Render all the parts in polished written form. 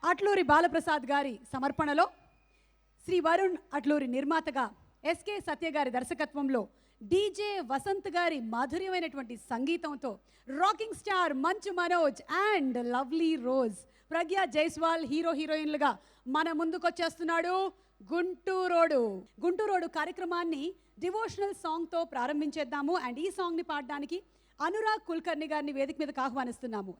అట్లూరి బాలప్రసాద్ గారి సమర్పణలో శ్రీ వరుణ్ అట్లూరి నిర్మాతగా ఎస్కే సత్య గారి దర్శకత్వంలో డీజే వసంత్ గారి మాధుర్యమైనటువంటి సంగీతంతో rocking star Manchu Manoj and lovely rose Pragya Jaiswal hero హీరోయిన్లుగా మన ముందుకొచ్చేస్తున్నాడు గుంటూరోడు కార్యక్రమాన్ని డివోషనల్ సాంగ్తో ప్రారంభించేద్దాము. అండ్ ఈ సాంగ్ని పాడడానికి అనురాగ్ కుల్కర్ణి గారిని వేదిక మీదకి ఆహ్వానిస్తున్నాము.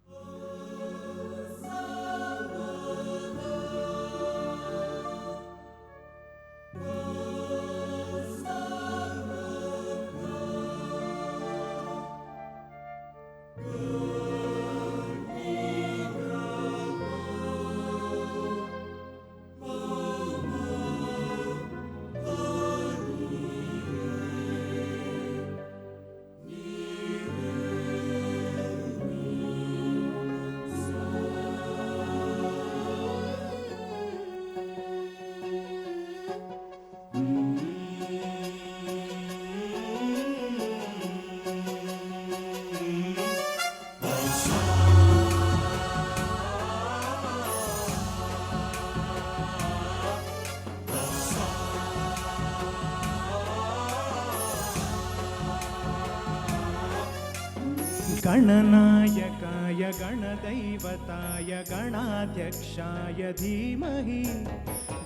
गणनायकाय गणदैवताय गणाध्यक्षाय धीमहि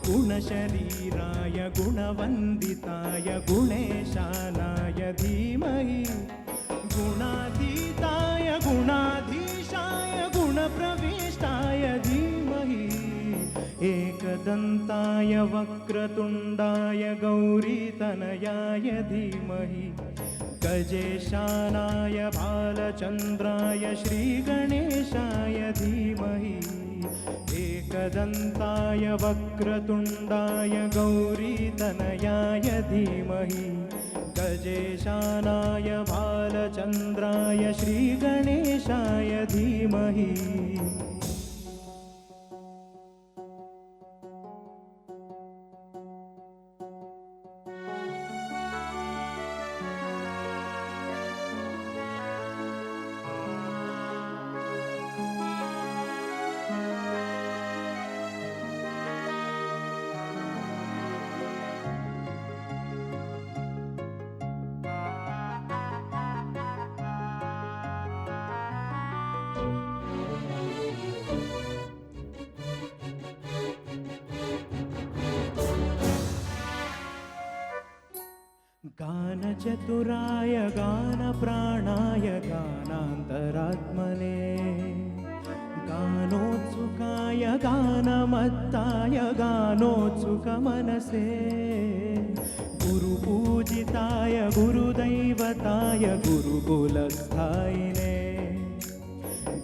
गुणशरीराय गुणवन्दिताय गुणेशानाय धीमहि गुणातीताय गुणाधीशाय गुणप्रविष्टाय धीमहि एकदन्ताय वक्रतुण्डाय गौरीतनयाय धीमहि गजेशानाय बालचन्द्राय श्रीगणेशाय धीमहि एकदन्ताय वक्रतुण्डाय गौरीतनयाय धीमहि गजेशानाय बालचन्द्राय श्रीगणेशाय धीमहि. गानचतुराय गानप्राणाय गानान्तरात्मने गानोत्सुकाय गानमत्ताय गानोत्सुकमनसे गुरुपूजिताय गुरुदैवताय गुरुकुलस्थायिने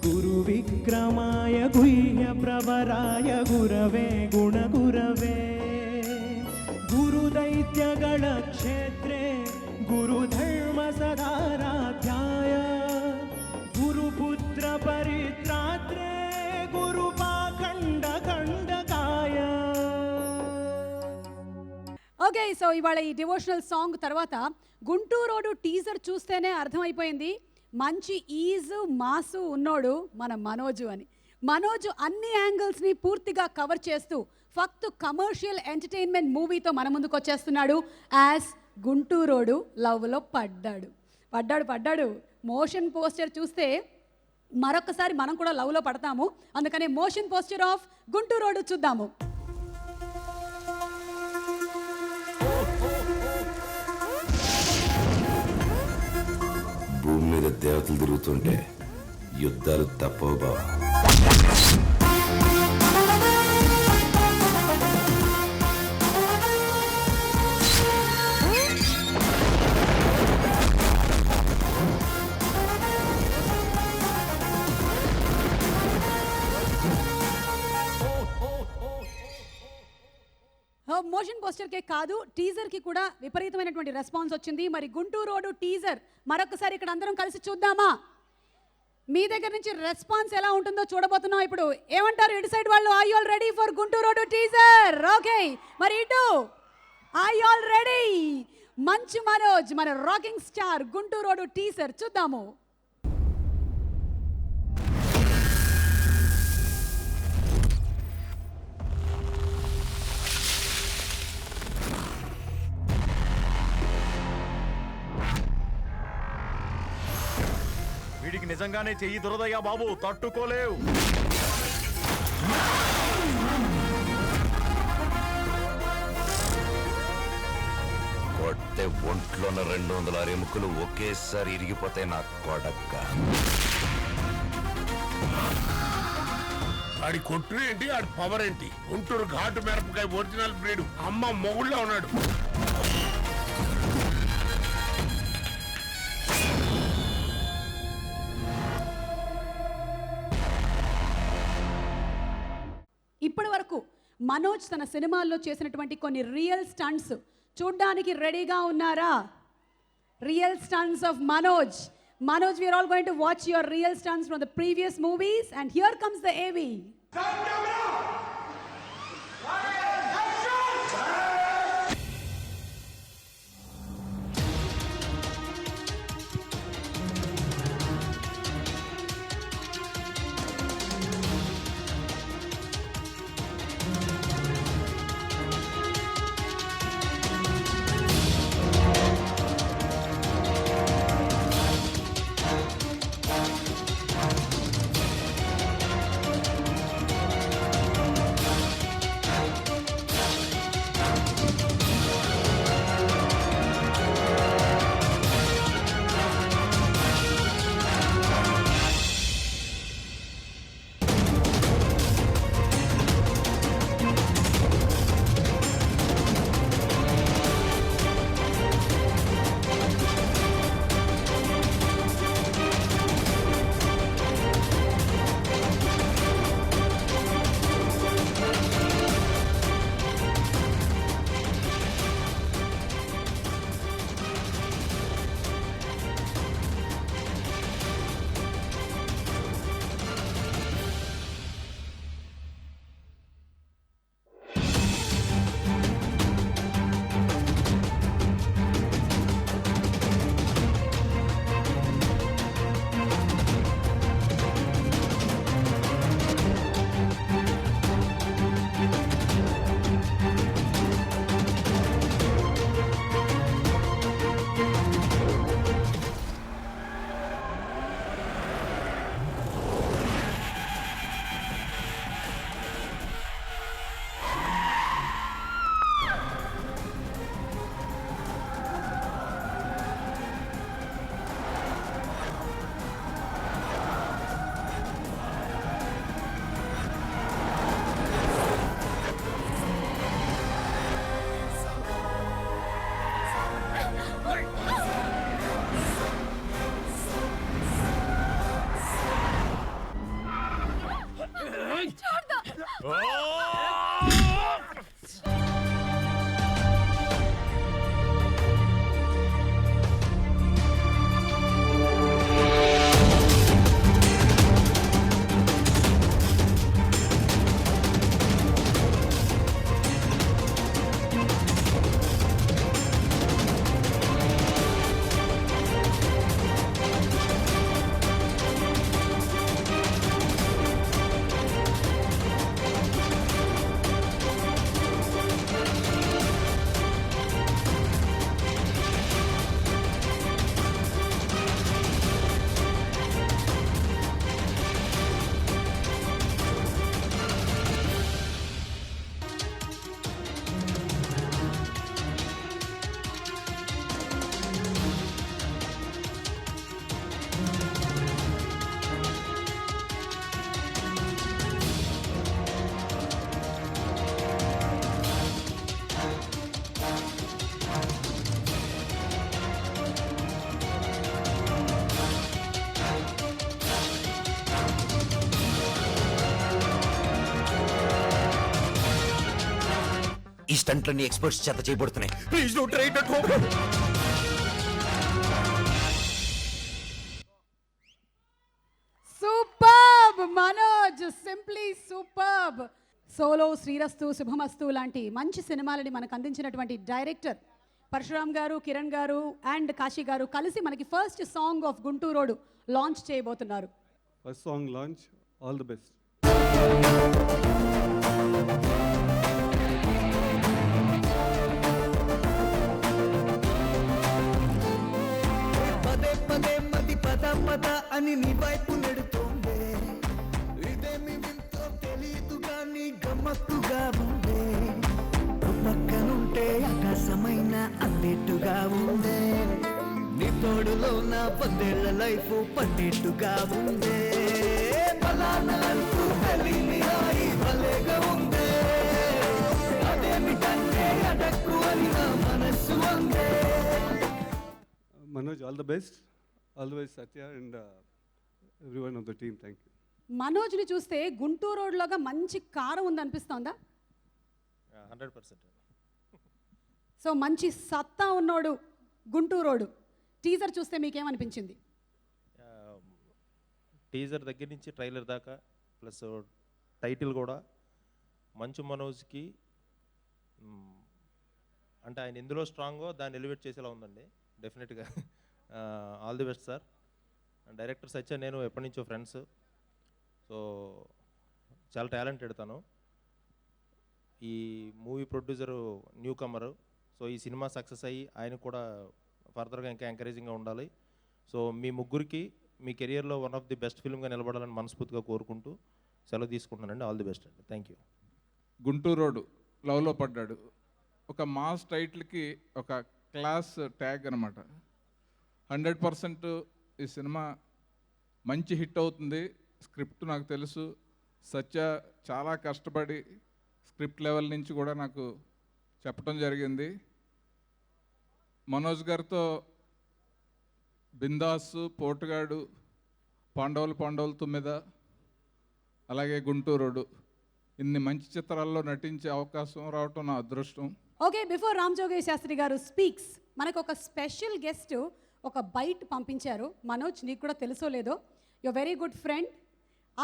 गुरुविक्रमाय गुह्यप्रवराय गुरवे गुणगुरवे गुरुदैत्यगण क्षेत्रे गुरुधर्म सदाराध्याय गुरुपुत्र परित्रात्रे गुरुपाखंड खंडकाय. ఓకే, సో ఇవాళ ఈ డివోషనల్ సాంగ్ తర్వాత గుంటూరోడు టీజర్ చూస్తేనే అర్థమైపోయింది మంచి ఈజు మాసు ఉన్నోడు మన మనోజు అని. మనోజు అన్ని యాంగిల్స్ని పూర్తిగా కవర్ చేస్తూ ఫక్తు కమర్షియల్ ఎంటర్టైన్మెంట్ మూవీతో మన ముందుకు వచ్చేస్తున్నాడు. యాజ్ గుంటూరోడు లవ్లో పడ్డాడు. మోషన్ పోస్టర్ చూస్తే మరొకసారి మనం కూడా లవ్లో పడతాము. అందుకనే మోషన్ పోస్టర్ ఆఫ్ గుంటూరోడు చూద్దాము. భూమి మీద దేవతలు తిరుగుతుంటే యుద్ధాలు తప్పవు బావా. మోషన్ పోస్టర్కే కాదు టీజర్కి కూడా విపరీతమైనటువంటి రెస్పాన్స్ వచ్చింది. మరి గుంటూరోడు టీజర్ మరొకసారి ఇక్కడ అందరం కలిసి చూద్దామా? మీ దగ్గర నుంచి రెస్పాన్స్ ఎలా ఉంటుందో చూడబోతున్నాం ఇప్పుడు. ఏమంటారు ఇటు సైడ్ వాళ్ళు? Are you all ready for Gunturodu teaser? Okay, మరి ఇటు are you all ready? Manchu Manoj మన రాకింగ్ స్టార్ గుంటూరోడు టీజర్ చూద్దాము. నిజంగానే చెయ్యి దురదయ్యా బాబు, తట్టుకోలేవు. కొట్టే ఒంట్లోన 206 ఎముకలు ఒకేసారి ఇరిగిపోతాయి నా కొడక్క. ఆడి కొట్టు ఏంటి, ఆడి పవర్ ఏంటి? గుంటూరు ఘాటు మిరపకాయ ఒరిజినల్ బ్రీడ్ అమ్మ మొగుళ్ళ ఉన్నాడు. ఇప్పటి వరకు మనోజ్ తన సినిమాల్లో చేసినటువంటి కొన్ని రియల్ స్టంట్స్ చూడ్డానికి రెడీగా ఉన్నారా? Real stunts of Manoj. Manoj, we are all going to watch your real stunts from the previous movies, and here comes the AV. ఈ స్టంట్లన్నీ ఎక్స్పర్ట్స్ చేత చేయబడుతున్నాయి. Please don't try it at home. Superb Manoj, simply superb. Solo, Srirastu, Subhamastu లాంటి మంచి సినిమాలని మనకు అందించినటువంటి director Parashuram గారు, కిరణ్ గారు అండ్ కాశీ గారు కలిసి మనకి first song of Gunturodu launch చేయబోతున్నారు. First song launch, all the best. పదే పదే మది పద పద అని నివ మత్తుగా ఉందే పక్కనుంటే ఆకాశమైన అన్నట్టుగా ఉందే నీ తోడులో నా 10 ఏళ్ల లైఫ్ పన్నెట్టుగా ఉందే బలానాలకు తెలియని హాయి భలేగా ఉందే అదేమిటంటే అడక్కు అని నా మనస్సు అందే. Manoj, all the best. All the best, Satya, and everyone of the team. Thank you. మనోజ్ని చూస్తే గుంటూరు రోడ్లోగా మంచి కారం ఉంది అనిపిస్తోందా? 100%. సో మంచి సత్తా ఉన్నోడు గుంటూరు రోడ్. టీజర్ చూస్తే మీకేమనిపించింది? టీజర్ దగ్గర నుంచి ట్రైలర్ దాకా ప్లస్ టైటిల్ కూడా మంచు మనోజ్కి అంటే ఆయన ఎందులో స్ట్రాంగో దాన్ని ఎలివేట్ చేసేలా ఉందండి డెఫినెట్గా. All the best sir. Director Satya నేను ఎప్పటి నుంచో ఫ్రెండ్స్, సో చాలా టాలెంటెడ్ తను. ఈ movie producer newcomer, so ఈ సినిమా సక్సెస్ అయ్యి ఆయన కూడా ఫర్దర్గా ఇంకా ఎంకరేజింగ్గా ఉండాలి. సో మీ ముగ్గురికి మీ కెరియర్లో వన్ ఆఫ్ ది బెస్ట్ ఫిల్మ్గా నిలబడాలని మనస్ఫూర్తిగా కోరుకుంటూ సెలవు తీసుకుంటున్నానండి. ఆల్ ది బెస్ట్ అండి. Thank you. గుంటూరు రోడ్డు లవ్లో పడ్డాడు ఒక మాస్ టైటిల్కి ఒక క్లాస్ ట్యాగ్ అనమాట. 100% ఈ సినిమా మంచి హిట్ అవుతుంది. స్క్రిప్ట్ నాకు తెలుసు, సత్య చాలా కష్టపడి స్క్రిప్ట్ లెవెల్ నుంచి కూడా నాకు చెప్పడం జరిగింది. మనోజ్ గారితో బిందాసు, పోటుగాడు, పాండవులు తొమ్మిద, అలాగే గుంటూరు రోడ్డు, ఇన్ని మంచి చిత్రాల్లో నటించే అవకాశం రావటం నా అదృష్టం. ఓకే, బిఫోర్ రామ్ జోగేష్ శాస్త్రి గారు స్పీక్స్, మనకు ఒక స్పెషల్ గెస్ట్ ఒక బైట్ పంపించారు. మనోజ్, నీకు కూడా తెలుసో లేదో, your very good friend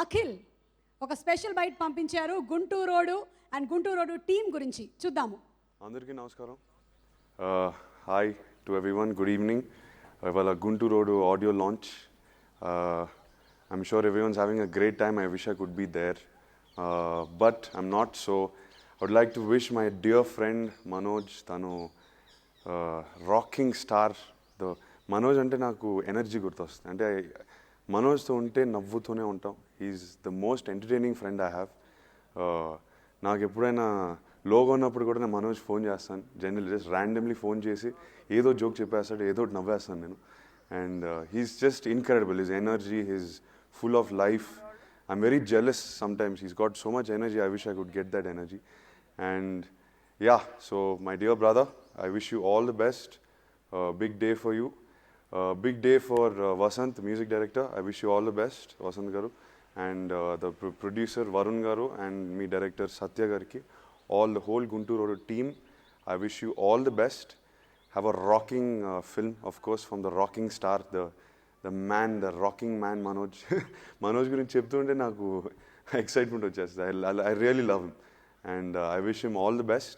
Akhil ఒక స్పెషల్ బైట్ పంపించారు Gunturodu and Gunturodu team గురించి. చూద్దాము. అందరికీ నమస్కారం. Hi to everyone, good evening. ఇవాళ Gunturodu audio launch. I'm sure everyone's having a great time. I wish I could be there, but I'm not. So I would like to wish my dear friend Manoj, tanu rocking star. The Manoj ante naku energy gurtostundi. Ante Manoj tho unte navvutune untam. He is the most entertaining friend I have. నాకు ఎప్పుడైనా లోగా ఉన్నప్పుడు కూడా నేను Manoj phone చేస్తాను. General just randomly phone చేసి ఏదో joke చెప్పేస్తాడు, ఏదో ఒకటి నవ్వేస్తాను నేను. And he's just incredible. His energy, his full of life. I'm very jealous sometimes. He's got so much energy. I wish I could get that energy. And yeah, so my dear brother, I wish you all the best. Big day for you. Big day for Vasant, music director. I wish you all the best, Vasant garu. And the producer Varun garu and me director Satya garki. All the whole Guntur Road team. I wish you all the best. Have a rocking film, of course, from the rocking star, the man, the rocking man, Manoj. Manoj gurinchi cheptunte naku excitement vachestadi. I really love him, and I wish him all the best.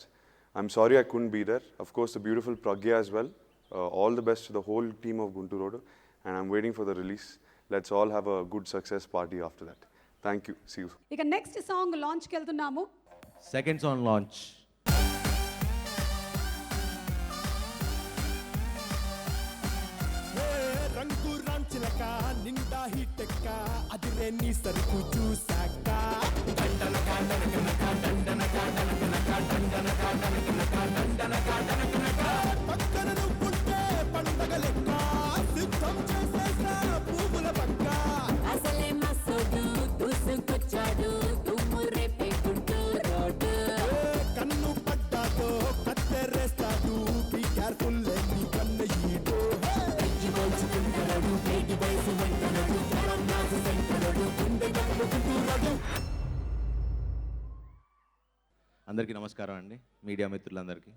I'm sorry I couldn't be there. Of course, the beautiful Pragya as well. All the best to the whole team of Guntur Road, and I'm waiting for the release. Let's all have a good success party after that. Thank you. See you. ఇక next song లాంచ్కి వెళ్తున్నాము. Second song launch. రంగు రాంచిలక నిండా హిట్టెక్క అదిరే నీ సరుకు చూసాక పక్కన నువ్వుంటే పండగ లెక్క సిద్ధం చేసేసా పువ్వుల పక్క అసలే మసోడు దూసుకొచ్చాడు దుమ్ము రేపే గుంటూరు రోడ్డు కన్ను పడ్డాతో కత్తెరేస్తాడు. బీ కేర్ఫుల్ నీ కన్న ఈడు అందరికీ నమస్కారం అండి, మీడియా మిత్రులందరికీ.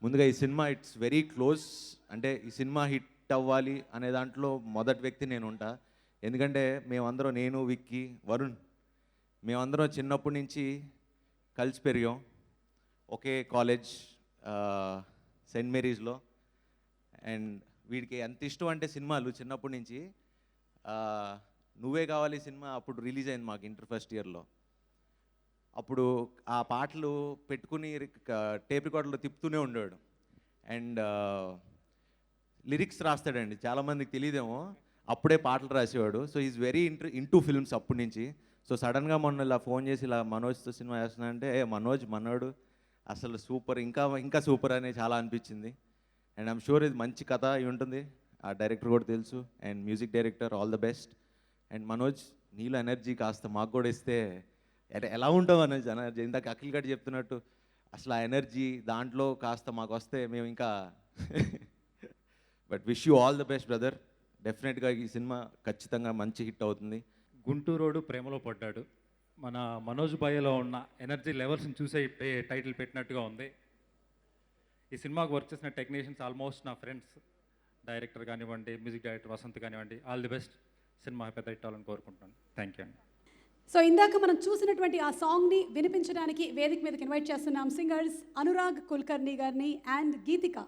ముందుగా ఈ సినిమా ఇట్స్ వెరీ క్లోజ్. అంటే ఈ సినిమా హిట్ అవ్వాలి అనే దాంట్లో మొదటి వ్యక్తి నేను ఉంటా. ఎందుకంటే మేమందరం, నేను, విక్కీ, వరుణ్, మేమందరం చిన్నప్పటి నుంచి కలిసి పెరిగాం. ఒకే కాలేజ్, సెయింట్ మేరీస్లో. అండ్ వీడికి ఎంత ఇష్టం అంటే సినిమాలు చిన్నప్పటి నుంచి. నువ్వే కావాలి సినిమా అప్పుడు రిలీజ్ అయింది మాకు ఇంటర్ ఫస్ట్ ఇయర్లో. అప్పుడు ఆ పాటలు పెట్టుకుని టేప్ రికార్డులో తిప్పుతూనే ఉండేవాడు. అండ్ లిరిక్స్ రాస్తాడండి, చాలామందికి తెలియదేమో, అప్పుడే పాటలు రాసేవాడు. So is very into films అప్పటి నుంచి. సో సడన్గా మొన్న ఇలా ఫోన్ చేసి ఇలా మనోజ్తో సినిమా చేస్తున్నా అంటే మనోజ్ మనోడు అసలు సూపర్, ఇంకా ఇంకా సూపర్ అని చాలా అనిపించింది. అండ్ ఐమ్ షూర్ ఇది మంచి కథ అయి ఉంటుంది. ఆ డైరెక్టర్ కూడా తెలుసు, and music director, all the best. And Manoj, నీలో ఎనర్జీ కాస్త మాకు కూడా ఇస్తే ఎలా ఉంటావు అనోజ్ ఎనర్జీ? ఇందాక అఖిల్ గట్టి చెప్తున్నట్టు అసలు ఆ ఎనర్జీ దాంట్లో కాస్త మాకు వస్తే మేము ఇంకా but wish you all the best brother. డెఫినెట్గా ఈ సినిమా ఖచ్చితంగా మంచి హిట్ అవుతుంది. గుంటూరోడు ప్రేమలో పడ్డాడు. మన మనోజ్ బాయ్లో ఉన్న ఎనర్జీ లెవెల్స్ని చూసే టైటిల్ పెట్టినట్టుగా ఉంది. ఈ సినిమాకు వర్క్ చేసిన టెక్నీషియన్స్ ఆల్మోస్ట్ నా ఫ్రెండ్స్. డైరెక్టర్ కానివ్వండి, మ్యూజిక్ డైరెక్టర్ వసంత్ కానివ్వండి, ఆల్ ది బెస్ట్. సినిమా పెద్ద హిట్ అవ్వాలని కోరుకుంటున్నాను. థ్యాంక్ యూ అండి. సో ఇందాక మనం చూసినటువంటి ఆ సాంగ్ని వినిపించడానికి వేదిక మీదకి ఇన్వైట్ చేస్తున్నాం సింగర్స్ అనురాగ్ కుల్కర్ణి గారిని అండ్ గీతిక.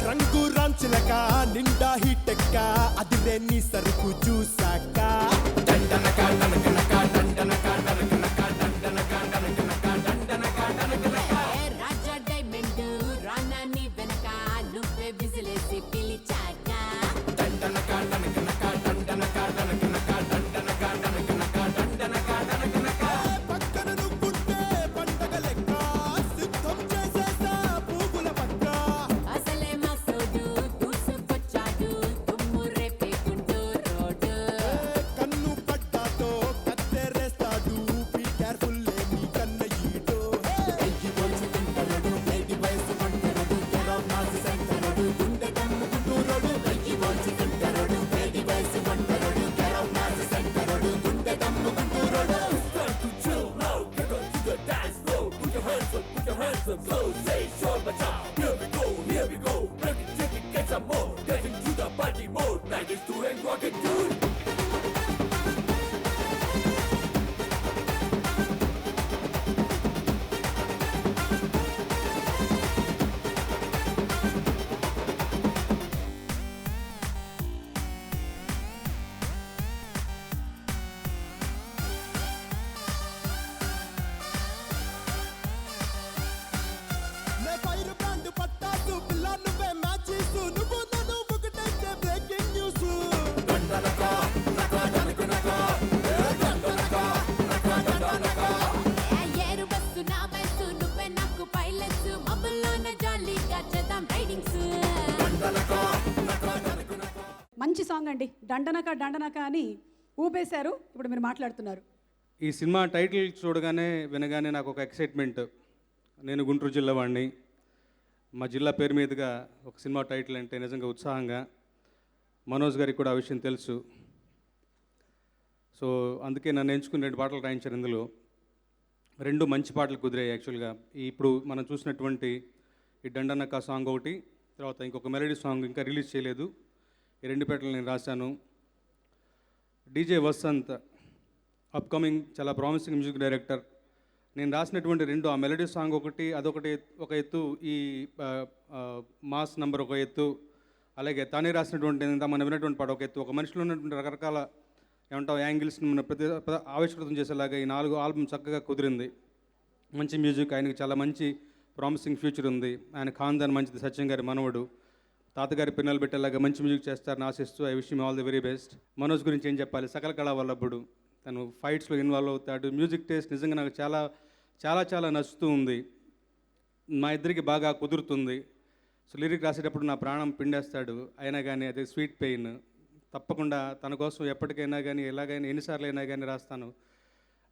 రంగు రాంచిలక నిండా హిట్టెక్క అదిరే నీ సరుకు చూసాక రాజా డైమండ్ రానా నీ వెనక నువ్వే విజిలేసి పిలిచాక పక్కన నువ్వుంటే పండగ లెక్క సిద్ధం చేసేసా పువ్వుల పక్క అసలే మసోడు దూసుకొచ్చాడు తుమ్ము రేపే గుంటూరోడు కన్ను పడ్డాతో కత్తెరేస్తాడు బీ కేర్ఫుల్ నీ కన్న ఈడో ఎయ్యి పోల్చుకుంటాడు మేడి వయసు పంటడు కేరవ్ నాసి సంతరుడు గుండె కన్ను గుంటూరోడు ఎయ్యి పోల్చుకుంటాడు మేడి వయసు పంటడు కేరవ్ నాసి సంతరుడు గుండె కన్ను గుంటూరోడు నే ఫైర్ బ్రాండ్ పట్టాసు పిల్ల నువ్వే మ్యాచ్ చేసు నువ్వు నన్ను ఒకటైతే బ్రేకింగ్ న్యూస్ ఏరు బస్సు నా బస్సు నువ్వే నాకు పైలట్స్ మబ్బుల్లోన జాలీగా చేద్దాం రైడింగ్స్ మంచి సాంగ్ అండి. దండనక దండనక అని ఊపేశారు. ఇప్పుడు మీరు మాట్లాడుతున్నారు. ఈ సినిమా టైటిల్ చూడగానే వినగానే నాకు ఒక ఎక్సైట్మెంట్. నేను గుంటూరు జిల్లా వాడిని. మా జిల్లా పేరు మీదుగా ఒక సినిమా టైటిల్ అంటే నిజంగా ఉత్సాహంగా. మనోజ్ గారికి కూడా ఆ విషయం తెలుసు. సో అందుకే నన్ను ఎంచుకుని 2 పాటలు రాయించారు. ఇందులో 2 మంచి పాటలు కుదిరాయి యాక్చువల్గా. ఇప్పుడు మనం చూసినటువంటి ఈ దండనక సాంగ్ ఒకటి, తర్వాత ఇంకొక మెలడీ సాంగ్ ఇంకా రిలీజ్ చేయలేదు. ఈ 2 పాటలు నేను రాశాను. డీజే వసంత్ అప్కమింగ్ చాలా ప్రామిసింగ్ మ్యూజిక్ డైరెక్టర్. నేను రాసినటువంటి 2 ఆ మెలడీ సాంగ్ ఒకటి, అదొకటి ఒక ఎత్తు, ఈ మాస్ నంబర్ ఒక ఎత్తు, అలాగే తానే రాసినటువంటి మనం విన్నటువంటి పాట ఒక ఎత్తు. ఒక మనిషిలో ఉన్నటువంటి రకరకాల ఏమంటాం యాంగిల్స్ని మన ఆవిష్కృతం చేసేలాగా ఈ 4 ఆల్బమ్ చక్కగా కుదిరింది. మంచి మ్యూజిక్, ఆయనకి చాలా మంచి ప్రామిసింగ్ ఫ్యూచర్ ఉంది. ఆయన ఖాందాన్ మంచిది, సత్యం గారి మనవడు, తాతగారి పిన్నలు పెట్టేలాగా మంచి మ్యూజిక్ చేస్తారని ఆశిస్తూ I wish him all the very best. Manoj గురించి ఏం చెప్పాలి, సకల కళా వల్లభుడు. తను ఫైట్స్లో ఇన్వాల్వ్ అవుతాడు. మ్యూజిక్ టేస్ట్ నిజంగా నాకు చాలా చాలా చాలా నచ్చుతూ ఉంది. మా ఇద్దరికి బాగా కుదురుతుంది. సో లిరిక్ రాసేటప్పుడు నా ప్రాణం పిండేస్తాడు. అయినా కానీ అది స్వీట్ పెయిన్. తప్పకుండా తన కోసం ఎప్పటికైనా కానీ ఎలాగైనా ఎన్నిసార్లు అయినా కానీ రాస్తాను.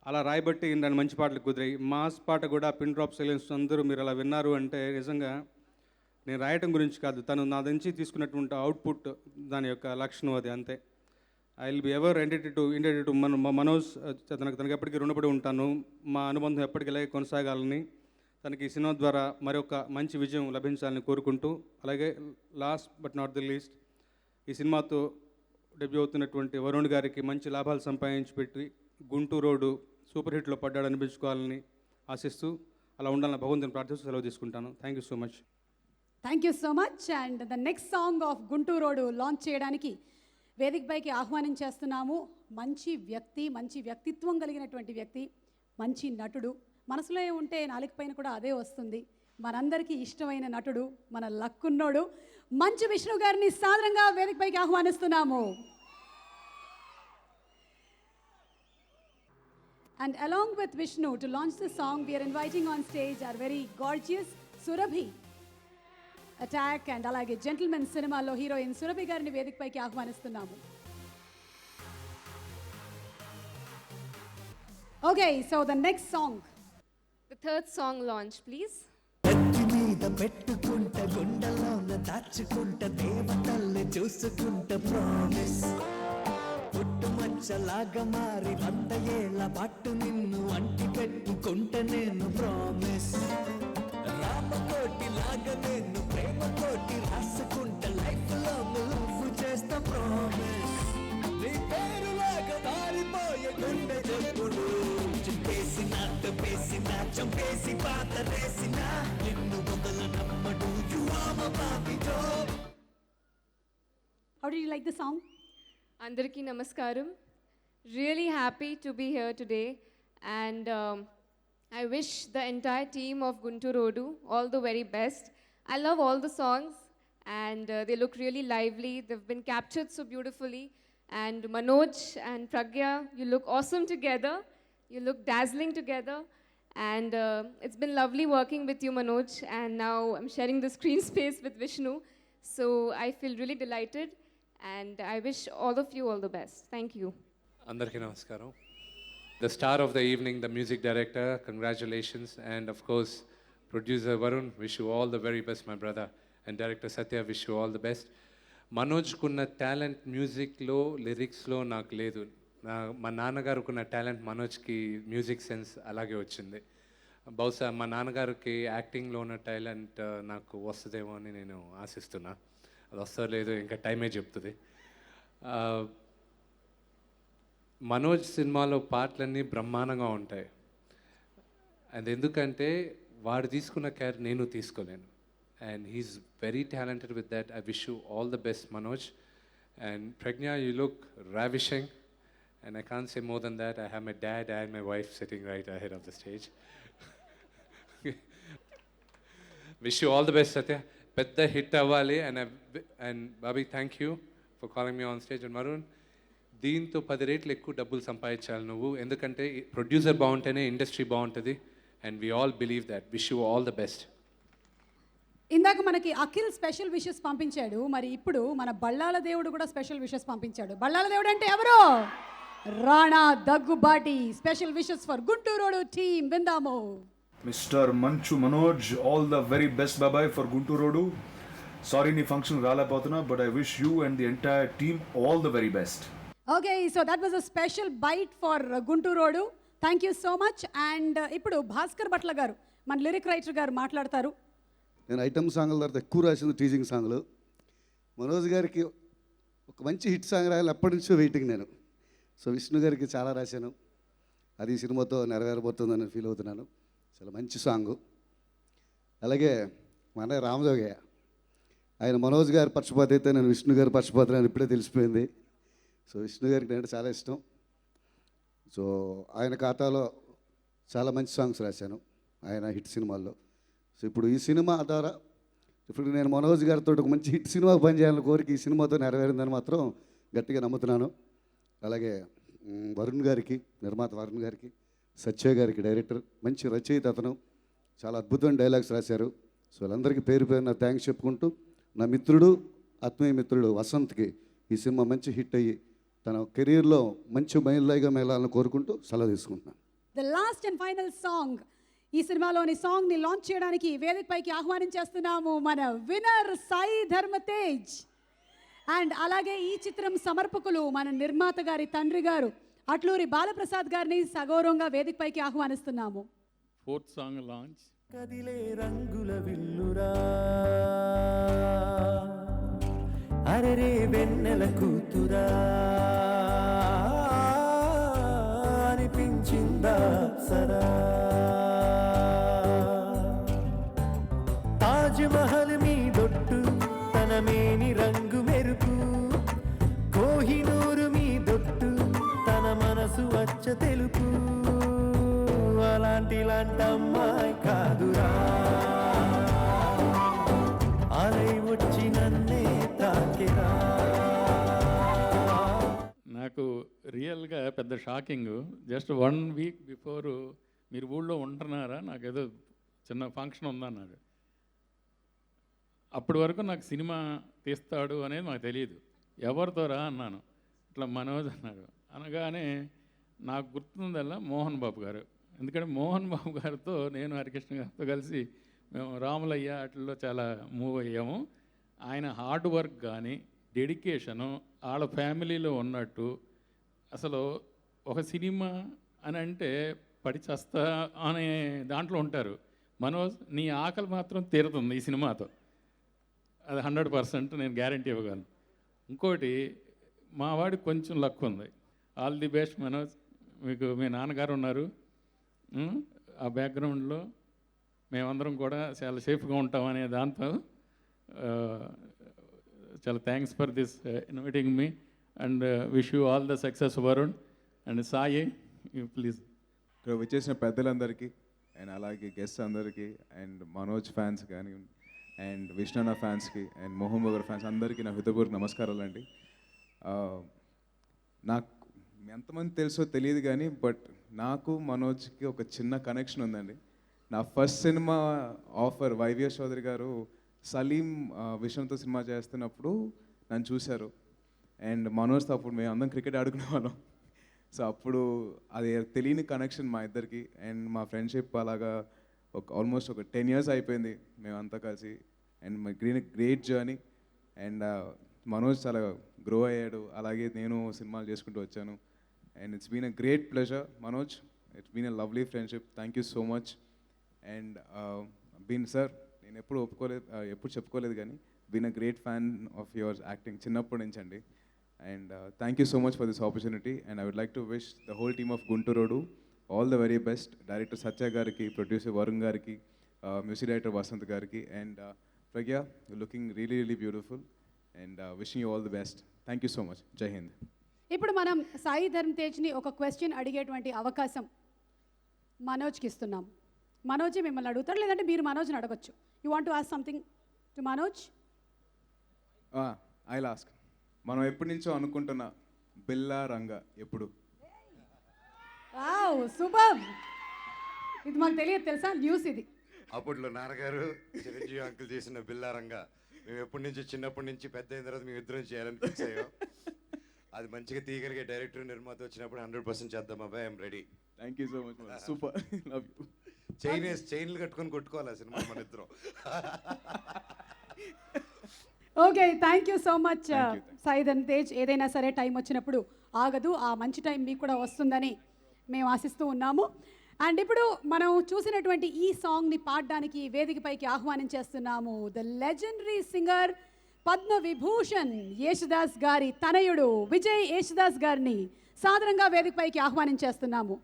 అలా రాయబట్టి దాని మంచి పాటలు కుదిరాయి. మాస్ పాట కూడా పిన్ డ్రాప్ సైలెన్స్ అందరూ మీరు అలా విన్నారు అంటే నిజంగా నేను రాయటం గురించి కాదు, తను నా నుంచి తీసుకున్నటువంటి అవుట్పుట్ దాని యొక్క లక్షణం అది, అంతే. I will be ever indebted to Manoj. తనకు ఎప్పటికీ రుణపడి ఉంటాను. మా అనుబంధం ఎప్పటికీ ఇలాగే కొనసాగాలని, తనకి ఈ సినిమా ద్వారా మరొక మంచి విజయం లభించాలని కోరుకుంటూ, అలాగే last but not the least ఈ సినిమాతో డెబ్యూ అవుతున్నటువంటి వరుణ్ గారికి మంచి లాభాలు సంపాదించి పెట్టి గుంటూరోడు సూపర్ హిట్లో పడ్డాడు అనిపించుకోవాలని ఆశిస్తూ, అలా ఉండాలని భగవంతుని ప్రార్థిస్తూ సెలవు తీసుకుంటాను. Thank you so much. Thank you so much. And the next song of Gunturodu launch చేయడానికి వేదికపైకి ఆహ్వానించేస్తున్నాము. మంచి వ్యక్తి, మంచి వ్యక్తిత్వం కలిగినటువంటి వ్యక్తి, మంచి నటుడు. మనసులో ఉంటే నాలుగు పైన కూడా అదే వస్తుంది. మనందరికీ ఇష్టమైన నటుడు, మన లక్కున్నోడు మంచు విష్ణు గారిని సాదరంగా వేదికపైకి ఆహ్వానిస్తున్నాము. And along with Vishnu to launch the song, we are inviting on stage our very gorgeous Surabhi Attack and alage Gentleman సినిమాలో హీరోయిన్ సురభి గారిని వేదికపైకి ఆహ్వానిస్తున్నాము. Okay, so the next song. The third song launch, please. కత్తి మీద పెట్టుకుంట గుండెలోన దాచుకుంట దేవతల్ని చూసుకుంట promise పుట్టుమచ్చలాగా మారి 100 ఏళ్ల పాటు నిన్ను అంటి పెట్టుకుంట నేను ప్రామిస్ రామకోటి లాగా నేను ప్రేమ కోటి రాసుకుంట లైఫ్ లో నువ్వు చేస్తా ప్రామిస్ నీ పేరు లాగా మారిపోయే గుండె చెప్పుడు చింపేసిన తప్పేసిన చంపేసి పాతరేసిన నిన్ను మొదలు నమ్మడు you are my Bobby doll. How did you like the song? Andariki namaskaram. Really happy to be here today, and I wish the entire team of Gunturodu all the very best. I love all the songs, and they look really lively. They've been captured so beautifully. And Manoj and Pragya, you look awesome together. You look dazzling together. And it's been lovely working with you, Manoj. And now I'm sharing the screen space with Vishnu. So I feel really delighted. And I wish all of you all the best. Thank you. Andarki namaskaram. The star of the evening, the music director, congratulations. And of course, producer Varun, wish you all the very best, my brother. And director Satya, wish you all the best. Manoj కున్న talent మ్యూజిక్లో లిరిక్స్లో నాకు లేదు. మా నాన్నగారుకున్న talent మనోజ్కి music sense అలాగే వచ్చింది. బహుశా మా నాన్నగారికి యాక్టింగ్లో ఉన్న టాలెంట్ నాకు వస్తుందేమో అని నేను ఆశిస్తున్నా. అది వస్తుందో లేదో ఇంకా టైమే చెప్తుంది. మనోజ్ సినిమాలో పాటలన్నీ బ్రహ్మాండంగా ఉంటాయి. అది ఎందుకంటే వాడు తీసుకున్న కేర్ నేను తీసుకోలేను. And he's very talented with that. I wish you all the best, Manoj. And Pragya, you look ravishing. And I can't say more than that. I have my dad and my wife sitting right ahead of the stage. Wish you all the best, Satya. Pedda hit avali. And Bobby, thank you for calling me on stage. And Varun, దీంతో 10 రేట్లు ఎక్కువ డబ్బులు సంపాదించాలి నువ్వు. ఎందుకంటే producer బాగుంటేనే industry బాగుంటుంది. And we all believe that. Wish you all the best. ఇందాక మనకి అఖిల్ స్పెషల్ విషెస్ పంపించాడు. మరి ఇప్పుడు మన బళ్ళాల దేవుడు కూడా స్పెషల్ విషెస్ పంపించాడు. బళ్ళాల దేవుడు అంటే ఎవరు? Rana Daggubati. Special wishes for Gunturodu team. విందాము. Mister Manchu Manoj, all the very best బాబాయ్ ఫర్ గుంటూరోడు. సారీ నీ ఫంక్షన్ రాలేకపోతున్నా, but I wish you and the entire team all the very best. Okay, so that was a special bite for Gunturodu. Thank you so much. And ఇప్పుడు భాస్కర్ భట్ల గారు, మన lyric writer గారు మాట్లాడతారు. నేను item సాంగ్ల తర్వాత ఎక్కువ రాసింది టీజింగ్ సాంగ్లు. మనోజ్ గారికి ఒక మంచి హిట్ సాంగ్ రాయాలి ఎప్పటి నుంచో వెయిటింగ్ నేను. సో విష్ణు గారికి చాలా రాశాను. అది సినిమాతో నెరవేరబోతుందని ఫీల్ అవుతున్నాను. చాలా మంచి సాంగు. అలాగే మన రామజోగయ్య, ఆయన మనోజ్ గారి పక్షపాత అయితే నేను విష్ణు గారి పక్షపాత ఇప్పుడే తెలిసిపోయింది. సో విష్ణు గారికి నేను చాలా ఇష్టం. సో ఆయన ఖాతాలో చాలా మంచి సాంగ్స్ రాశాను ఆయన హిట్ సినిమాల్లో. సో ఇప్పుడు ఈ సినిమా ద్వారా ఇప్పుడు నేను మనోజ్ గారితో ఒక మంచి హిట్ సినిమా పనిచేయాలని కోరిక ఈ సినిమాతో నెరవేరిందని మాత్రం గట్టిగా నమ్ముతున్నాను. అలాగే వరుణ్ గారికి, నిర్మాత వరుణ్ గారికి, సత్య గారికి డైరెక్టర్, మంచి రచయిత అతను, చాలా అద్భుతమైన డైలాగ్స్ రాశారు. సో వాళ్ళందరికీ పేరు పేరున థ్యాంక్స్ చెప్పుకుంటూ నా మిత్రుడు, ఆత్మీయ మిత్రుడు వసంత్కి ఈ సినిమా మంచి హిట్ అయ్యి తన కెరీర్లో మంచి మైలురాయిగా మేళాలని కోరుకుంటూ సెలవు తీసుకుంటున్నాను. The last and final song, ఈ సినిమాలోని సాంగ్ని లాంచ్ చేయడానికి వేదికపైకి ఆహ్వానించేస్తున్నాము మన విన్నర్ సాయి ధర్మతేజ్. అండ్ అలాగే ఈ చిత్రం సమర్పకులు మన నిర్మాత గారి తండ్రి గారు అట్లూరి బాలప్రసాద్ గారిని సగౌరవంగా వేదికపైకి ఆహ్వానిస్తున్నాము. Fourth song launch. కదిలే రంగుల విల్లురా అరెరే వెన్నెల కూతురా అనిపించిందా సరా తాజ్ మహల్ మీద తెలుపు అలాంటి అమ్మాయి కాదురా అలై వచ్చి నన్నే తాకిరా. నాకు రియల్గా పెద్ద షాకింగ్. జస్ట్ 1 వీక్ బిఫోర్ మీరు ఊళ్ళో ఉంటున్నారా, నాకు ఏదో చిన్న ఫంక్షన్ ఉందన్నారు. అప్పటి వరకు నాకు సినిమా తీస్తాడు అనేది నాకు తెలియదు. ఎవరితో రా అన్నాను. ఇట్లా మనోజ్ అన్నారు. అనగానే నాకు గుర్తుందల్లా మోహన్ బాబు గారు. ఎందుకంటే మోహన్ బాబు గారితో నేను హరికృష్ణ గారితో కలిసి మేము రాములయ్య వాటిల్లో చాలా మూవ్ అయ్యాము. ఆయన హార్డ్ వర్క్ కానీ డెడికేషను వాళ్ళ ఫ్యామిలీలో ఉన్నట్టు, అసలు ఒక సినిమా అని అంటే పడి చస్తా అనే దాంట్లో ఉంటారు. మనోజ్ నీ ఆకలి మాత్రం తీరుతుంది ఈ సినిమాతో, అది 100% నేను గ్యారంటీ ఇవ్వగలను. ఇంకోటి మా వాడికి కొంచెం లక్ ఉంది. All the best Manoj. మీకు మీ నాన్నగారు ఉన్నారు, ఆ బ్యాక్గ్రౌండ్లో మేమందరం కూడా చాలా సేఫ్గా ఉంటామనే దాంతో చాలా thanks for this inviting me and wish you all the success Varun and Sai. Please. ఇక్కడ వచ్చేసిన పెద్దలందరికీ అండ్ అలాగే గెస్ట్ అందరికీ అండ్ మనోజ్ ఫ్యాన్స్ కానీ అండ్ విష్ణన్న ఫ్యాన్స్కి అండ్ మోహన్ బాబు ఫ్యాన్స్ అందరికీ నా హృదయపూర్వక నమస్కారాలు అండి. నాకు ఎంతమంది తెలుసో తెలియదు కానీ బట్ నాకు మనోజ్కి ఒక చిన్న కనెక్షన్ ఉందండి. నా first cinema offer YVS Chowdary గారు సలీం విష్ణుతో సినిమా చేస్తున్నప్పుడు నన్ను చూశారు అండ్ మనోజ్తో అప్పుడు మేము అందరం క్రికెట్ ఆడుకునే వాళ్ళం. సో అప్పుడు అది తెలియని కనెక్షన్ మా ఇద్దరికి అండ్ మా ఫ్రెండ్షిప్ అలాగా ఆల్మోస్ట్ ఒక 10 years అయిపోయింది మేమంతా కలిసి and my great journey and Manoj చాలా గ్రో అయ్యాడు, అలాగే నేను సినిమాలు చేసుకుంటూ వచ్చాను and it's been a great pleasure Manoj. It's been a lovely friendship. Thank you so much. And sir నేను ఎప్పుడు చెప్పుకోలేదు కానీ been a great fan of your acting చిన్నప్పటి నుంచి అండి. And thank you so much for this opportunity and I would like to wish the whole team of Gunturodu all the very best. Director Satya గారికి, producer Varun గారికి, music director Vasanth గారికి and Pragya, looking really beautiful and wishing you all the best. Thank you so much. Jai Hind. ఇప్పుడు మనం సాయి ధర్మ్ తేజ్ని ఒక question అడిగేటువంటి అవకాశం మనోజ్కి ఇస్తున్నాం. మనోజే మిమ్మల్ని అడుగుతారు, లేదంటే మీరు మనోజ్ని అడగొచ్చు. You want to ask something to Manoj? I లాస్క్. మనం ఎప్పటి నుంచో అనుకుంటున్న బిల్లా రంగా ఎప్పుడు? Wow, super. ఇది మాకు తెలియదు, తెలుసా? న్యూస్ ఇది. అప్పట్లో నాన్నగారు చిరంజీవి అంకుల్ చేసిన బిల్లారంగా మేము ఎప్పటి నుంచి చిన్నప్పటి నుంచి పెద్ద అయిన తర్వాత మేము ఇద్దరం చేయాలని ఫిక్స్ అయ్యాం. అది మంచిగా తీయగలిగే డైరెక్టర్ నిర్మాత వచ్చినప్పుడు 100% చేద్దాం అబ్బాయి. I'm ready. Thank you so much. Super. Love you. చైన్లు కట్టుకొని కొట్టుకోవాలి ఆ సినిమా మన ఇద్దరం. Okay, thank you so much Sai Dharma Tej. ఏదైనా సరే టైం వచ్చినప్పుడు ఆగదు, ఆ మంచి టైం మీకు కూడా వస్తుందని మేము ఆశిస్తూ ఉన్నాము. అండ్ ఇప్పుడు మనం చూసినటువంటి ఈ సాంగ్ని పాడడానికి వేదికపైకి ఆహ్వానించేస్తున్నాము the legendary singer Padma Vibhushan Yesudas గారి తనయుడు విజయ్ యేసుదాస్ గారిని సాదరంగా వేదికపైకి ఆహ్వానించేస్తున్నాము.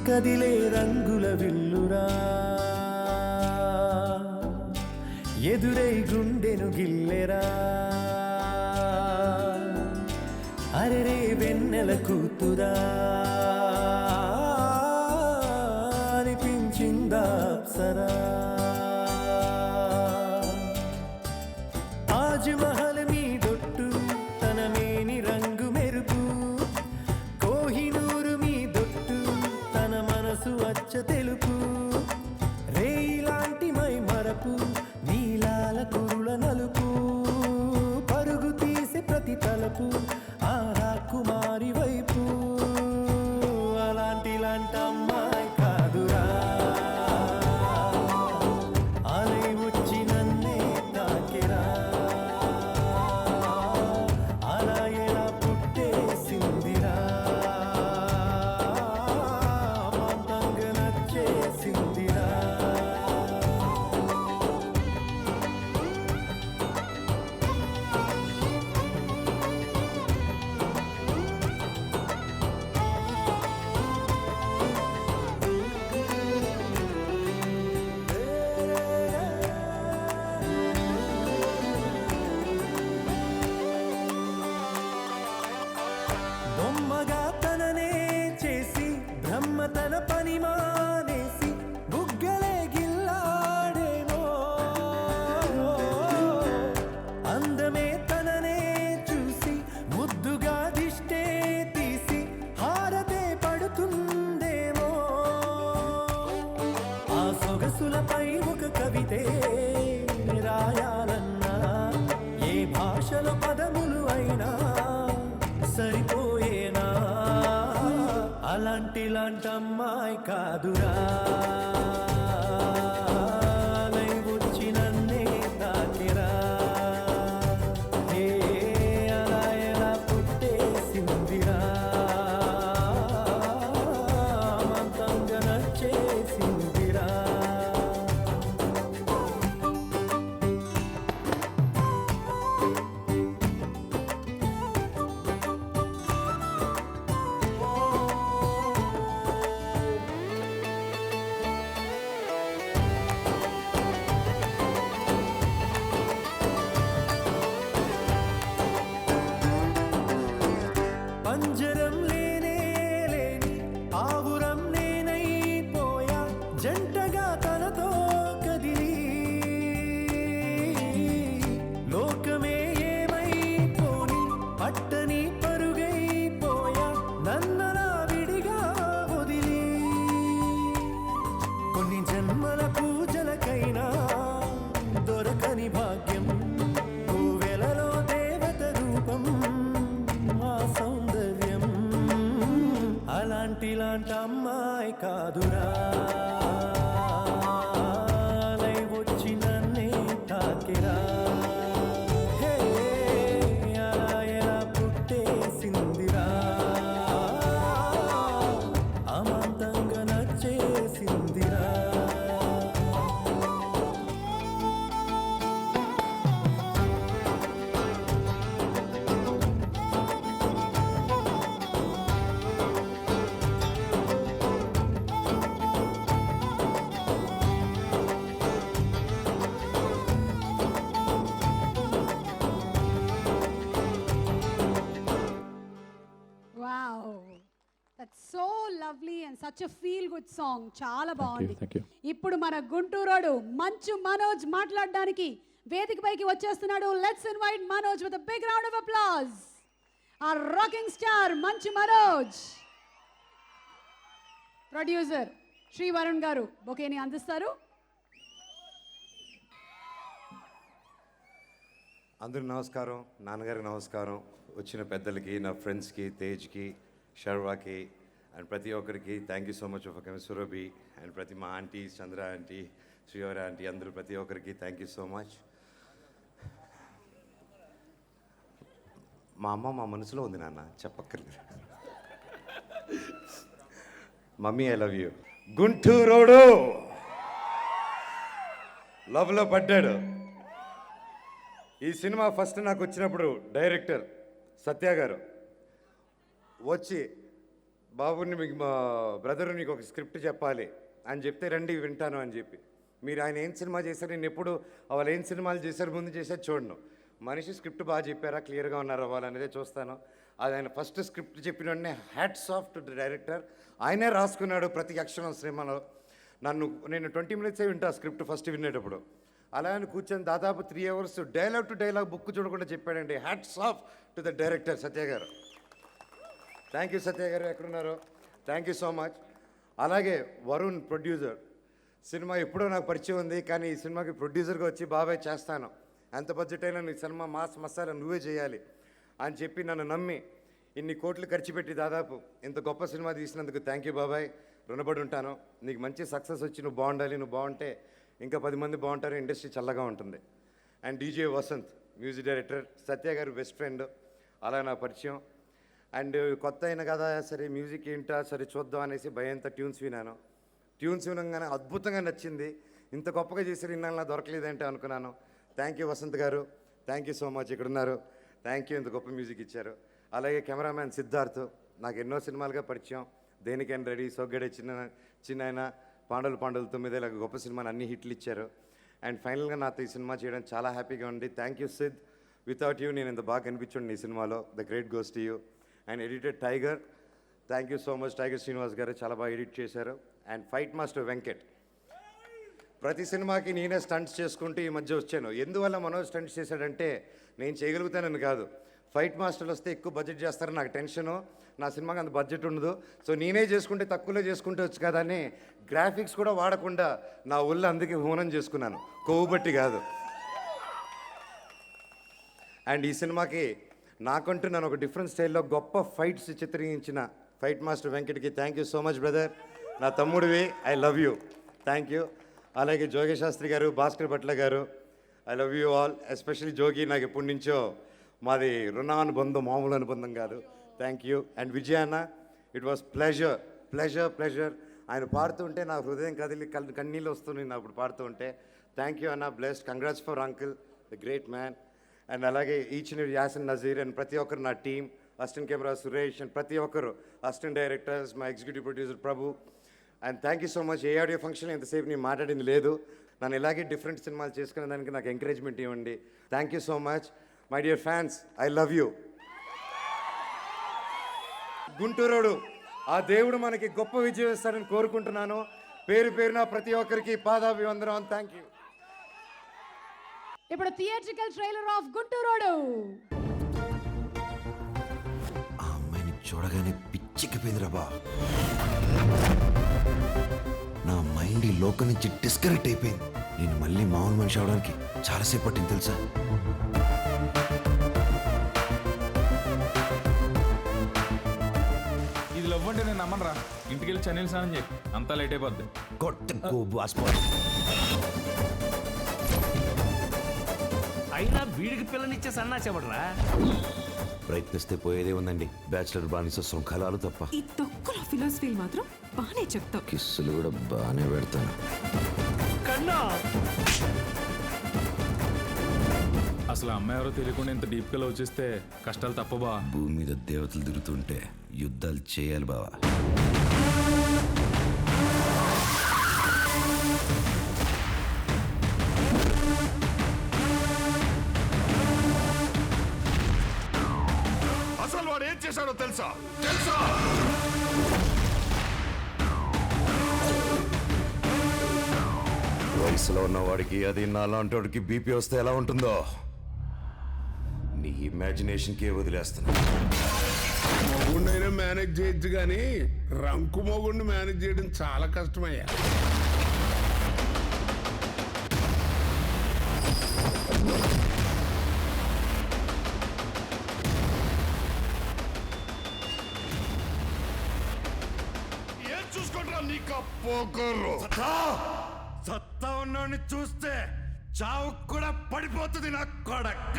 కదిలే రంగుల విల్లురా ఎదురై గుండెను గిల్లెరా అరెరే వెన్నెల కూతురా అనిపించిందా అప్సరా తాజ్ మహల్ మీదొట్టు తన మేని రంగు మెరుపు కోహినూరు మీదొట్టు తన మనసు అచ్చ తెలుపు రేయిలాంటి మై మరపు నీలాల కురుల నలుపు పరుగు తీసే ప్రతి తలపు ఆ రాకుమారి వైపు అలాంటి అమ్మాయి కాదురా అలై వచ్చి నన్నే తాకిరా అలా ఎలా పుట్టేసిందిరా మాంతంగ నచ్చేసిందిరా తన పని మానేసి బుగ్గలే గిల్లాడేమో అందమే తననే చూసి ముద్దుగా దిష్టే తీసి హారతే పడుతుందేమో ఆ సొగసులపై ఒక కవితే రాయాలన్నా ఏ భాషలో పదములు అయినా సరిపోయేనా అలాంటి అమ్మాయి కాదురా లై వచ్చి నన్నే తాకిరా అలా ఎలా పుట్టేసిందిరా మంతంగా నచ్చేసిందిరా పంజరం లేనే లేని ఆవురం నేనైపోయా జంటగా తనతో కదిలి లోకమే ఏమైపోని పట్టని పరుగైపోయా నన్నలా విడిగా వదిలి కొన్ని జన్మల పూజలకైనా దొరకని భాగ్యం కోవెలలో దేవత రూపం మా సౌందర్యం అలాంటి అమ్మాయి కాదురా లై వచ్చి నన్నే తాకిరా అలా ఎలా పుట్టేసిందిరా అమాంతంగా నచ్చేసిందిరా wow that's so lovely and such a feel good song చాలా బాగుంది. ఇప్పుడు మన గుంటూరోడు మంచు మనోజ్ మాట్లాడడానికి వేదికపైకి వచ్చేస్తున్నాడు. Let's invite Manoj with a big round of applause. Our rocking star Manchu Manoj. Producer Shri Varun గారు బొకేని అందిస్తారు. అందరూ నమస్కారం, నాన్నగారికి నమస్కారం, వచ్చిన పెద్దలకి, నా ఫ్రెండ్స్కి, తేజ్కి, షర్వాకి అండ్ ప్రతి ఒక్కరికి thank you so much for coming. Surabhi and ప్రతి మా ఆంటీ, చంద్ర ఆంటీ, శ్రీవరి ఆంటీ, అందరూ ప్రతి ఒక్కరికి థ్యాంక్ యూ సో మచ్. మా అమ్మ మా మనసులో ఉంది నాన్న, చెప్పక్కర్లేదు. Mummy I love you. Gunturodu లవ్లో పడ్డాడు. ఈ సినిమా ఫస్ట్ నాకు వచ్చినప్పుడు డైరెక్టర్ సత్య గారు వచ్చి, బాబుని మీకు మా బ్రదర్ నీకు ఒక స్క్రిప్ట్ చెప్పాలి అని చెప్తే రండి వింటాను అని చెప్పి, మీరు ఆయన ఏం సినిమా చేశారు, నేను ఎప్పుడు వాళ్ళు ఏం సినిమాలు చేశారు ముందు చేశారు చూడను, మనిషి స్క్రిప్ట్ బాగా చెప్పారా, క్లియర్గా ఉన్నారా వాళ్ళు అనేదే చూస్తాను. అది ఆయన ఫస్ట్ స్క్రిప్ట్ చెప్పిన వెంటనే హ్యాట్స్ ఆఫ్ టు డైరెక్టర్. ఆయనే రాసుకున్నాడు ప్రతి అక్షరం సినిమాలో. నేను 20 minutes వింటా స్క్రిప్ట్ ఫస్ట్ వినేటప్పుడు. అలా అని కూర్చొని దాదాపు 3 hours dialogue to dialogue book చూడకుండా చెప్పాడండి. Hats off to the director Satya గారు. థ్యాంక్ యూ సత్య గారు, ఎక్కడున్నారు, థ్యాంక్ యూ సో మచ్. అలాగే వరుణ్ ప్రొడ్యూసర్, సినిమా ఎప్పుడో నాకు పరిచయం ఉంది, కానీ ఈ సినిమాకి ప్రొడ్యూసర్గా వచ్చి బాబాయ్ చేస్తాను, ఎంత బడ్జెట్ అయినా నీ సినిమా మాస్ మసాలా నువ్వే చేయాలి అని చెప్పి నన్ను నమ్మి ఇన్ని కోట్లు ఖర్చు పెట్టి దాదాపు ఇంత గొప్ప సినిమా తీసినందుకు థ్యాంక్ యూ బాబాయ్, రుణపడి ఉంటాను. నీకు మంచి సక్సెస్ వచ్చి నువ్వు బాగుండాలి, నువ్వు బాగుంటే ఇంకా 10 మంది బాగుంటారు, ఇండస్ట్రీ చల్లగా ఉంటుంది. And DJ Vasanth music director, Satya గారు బెస్ట్ ఫ్రెండ్, అలా నా పరిచయం. అండ్ కొత్త అయిన కదా సరే మ్యూజిక్ ఏంటా సరే చూద్దాం అనేసి భయంతో ట్యూన్స్ వినాను. ట్యూన్స్ వినగానే అద్భుతంగా నచ్చింది. ఇంత గొప్పగా చేశారు, ఇన్నాళ్ళు నాకు దొరకలేదంటే అనుకున్నాను. థ్యాంక్ యూ వసంత్ గారు, థ్యాంక్ యూ సో మచ్, ఇక్కడ ఉన్నారు, థ్యాంక్ యూ, ఇంత గొప్ప మ్యూజిక్ ఇచ్చారు. అలాగే కెమెరామ్యాన్ సిద్ధార్థ్, నాకు ఎన్నో సినిమాలుగా పరిచయం, దేనికైనా రెడీ, సొగ్గడే, చిన్న పాండవులు 9 ఇలాగ గొప్ప సినిమాని అన్ని హిట్లు ఇచ్చారు. అండ్ ఫైనల్గా నాతో ఈ సినిమా చేయడం చాలా హ్యాపీగా ఉంది. Thank you Sid, without you నేను ఇంత బాగా కనిపించండి ఈ సినిమాలో. The great goes to you. And editor tiger, thank you so much tiger Srinivas గారు, చాలా బాగా ఎడిట్ చేశారు. And fight master Venkat. ప్రతి సినిమాకి నేనే స్టంట్స్ చేసుకుంటూ ఈ మధ్య వచ్చాను. ఎందువల్ల మనోజ్ స్టంట్స్ చేశాడంటే నేను చేయగలుగుతానని కాదు, ఫైట్ మాస్టర్లు వస్తే ఎక్కువ బడ్జెట్ చేస్తారని నాకు టెన్షను. నా సినిమాకి అంత బడ్జెట్ ఉండదు, సో నేనే చేసుకుంటే తక్కువలో చేసుకుంటే వచ్చు కదా అని గ్రాఫిక్స్ కూడా వాడకుండా నా ఒళ్ళు అందుకే హూనం చేసుకున్నాను, కొవ్వు బట్టి కాదు. అండ్ ఈ సినిమాకి నాకంటూ నన్ను ఒక డిఫరెంట్ స్టైల్లో గొప్ప ఫైట్స్ చిత్రించిన ఫైట్ మాస్టర్ వెంకట్కి thank you so much brother. నా తమ్ముడివి, I love you, thank you. అలాగే జోగి శాస్త్రి గారు, భాస్కర్ భట్ల గారు, I love you all. Especially Jogi నాకు ఎప్పటి నుంచో మాది రుణానుబంధం, మామూలు అనుబంధం కాదు. Thank you. అండ్ విజయ్ అన్న, it was pleasure pleasure pleasure. ఆయన పాడుతుంటే నా హృదయం కదిలి కన్నీళ్ళు వస్తున్నాయి అప్పుడు పాడుతూ ఉంటే. థ్యాంక్ యూ అన్న, blessed. Congrats for uncle, the great man. And అలాగే each and Yasin Nazeer and ప్రతి ఒక్కరు నా team, assistant camera Suresh and ప్రతి ఒక్కరు, అసిస్టెంట్ డైరెక్టర్స్, మా executive producer Prabhu. And thank you so much. ఏ ఆడియో ఫంక్షన్ ఎంతసేపు నేను మాట్లాడింది లేదు. నన్ను ఇలాగే డిఫరెంట్ సినిమాలు చేసుకునే దానికి నాకు ఎంకరేజ్మెంట్ ఇవ్వండి. Thank you so much my dear fans, I love you. గుంటూరోడు ఆ దేవుడు మనకి గొప్ప విజయం ఇస్తారని కోరుకుంటున్నాను. పేరు పేరున ప్రతి ఒక్కరికి పాదాభివందనం. Thank you. ఇప్పుడు థియేట్రికల్ ట్రైలర్ ఆఫ్ గుంటూరోడు. ఆ అమ్మాయిని చూడగానే పిచ్చికిపోయిందిరా బా. నా మైండ్ ఈ లోకం నుంచి డిస్కనెక్ట్ అయిపోయింది. నేను మళ్ళీ మామూలు మనిషి అవడానికి చాలాసేపు పట్టింది తెలుసా. ఇది లవ్ అంటే నేను నమ్మనరా. ఇంటికి వెళ్ళి చన్నీళ్ళు స్నానం చేయి, అంతా లేట్ అయిపోద్ది. అయినా వీడికి పిల్లనిచ్చే సన్నాసేవడరా. ప్రయత్నిస్తే పోయేదే ఉందండి. బ్యాచిలర్ బానిస సుఖాలు తప్ప. ఈ తొక్కుల ఫిలాసఫీలు మాత్రం బాగానే చెప్తావు. కిస్సులు కూడా బాగానే పెడతాను. కన్నా అసలు అమ్మాయి ఎవరో తెలియకుండా ఇంత డీప్గా లవ్ చేస్తే కష్టాలు తప్పబా. భూమి మీద దేవతలు తిరుగుతుంటే యుద్ధాలు చేయాలి బావా. అసలు వాడు ఏం చేశాడో తెలుసా? తెలుసా? వయసులో ఉన్నవాడికి, అది నాలాంటి బీపీ వస్తే ఎలా ఉంటుందో నీ ఇమాజినేషన్కే వదిలేస్తున్నా. మొగుడినైనా మేనేజ్ చేయొచ్చు కానీ రంకు మొగుడిని మేనేజ్ చేయడం చాలా కష్టమయ్యా. ఏం చూసుకుంటా నీకు పోకరు. సత్తా ఉన్నోడిని చూస్తే చావు కూడా పడిపోతుంది నా కొడక్క.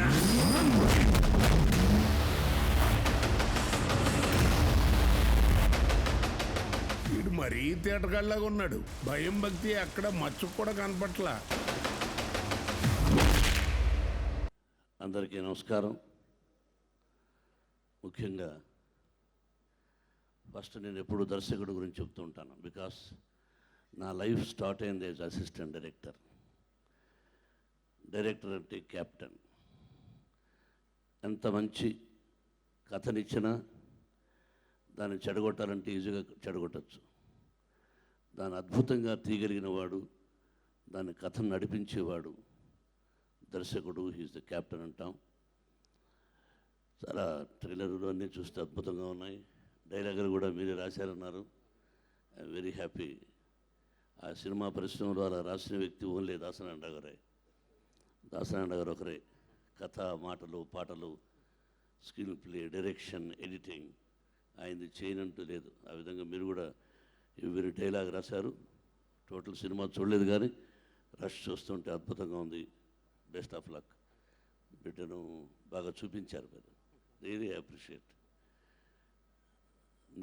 వీడు మరీ తేటగాళ్ళగా ఉన్నాడు. భయం భక్తి అక్కడ మచ్చు కూడా కనపట్లా. అందరికీ నమస్కారం. ముఖ్యంగా ఫస్ట్ నేను ఎప్పుడు దర్శకుడు గురించి చెప్తూ ఉంటాను. బికాస్ నా లైఫ్ స్టార్ట్ అయింది యాజ్ అసిస్టెంట్ డైరెక్టర్. డైరెక్టర్ అంటే కెప్టెన్. ఎంత మంచి కథనిచ్చినా దాన్ని చెడగొట్టాలంటే ఈజీగా చెడగొట్టచ్చు. దాన్ని అద్భుతంగా తీయగలిగిన వాడు, దాని కథను నడిపించేవాడు దర్శకుడు. హీస్ ద కెప్టెన్ అంటాం. చాలా ట్రైలర్లు అన్నీ చూస్తే అద్భుతంగా ఉన్నాయి. డైలాగులు కూడా మీరే రాశారన్నారు. I'm very happy. ఆ సినిమా పరిశ్రమలో అలా రాసిన వ్యక్తి ఓన్లీ దాసనారాయణ గారే. దాసనారాయణ గారు ఒకరే. కథ, మాటలు, పాటలు, స్క్రీన్ ప్లే, డైరెక్షన్, ఎడిటింగ్ ఆయనది చేయనంటూ లేదు. ఆ విధంగా మీరు కూడా ఎవరి డైలాగ్ రాశారు. టోటల్ సినిమా చూడలేదు కానీ రష్ చూస్తుంటే అద్భుతంగా ఉంది. Best of luck. బిడ్డను బాగా చూపించారు మీరు. Really appreciate.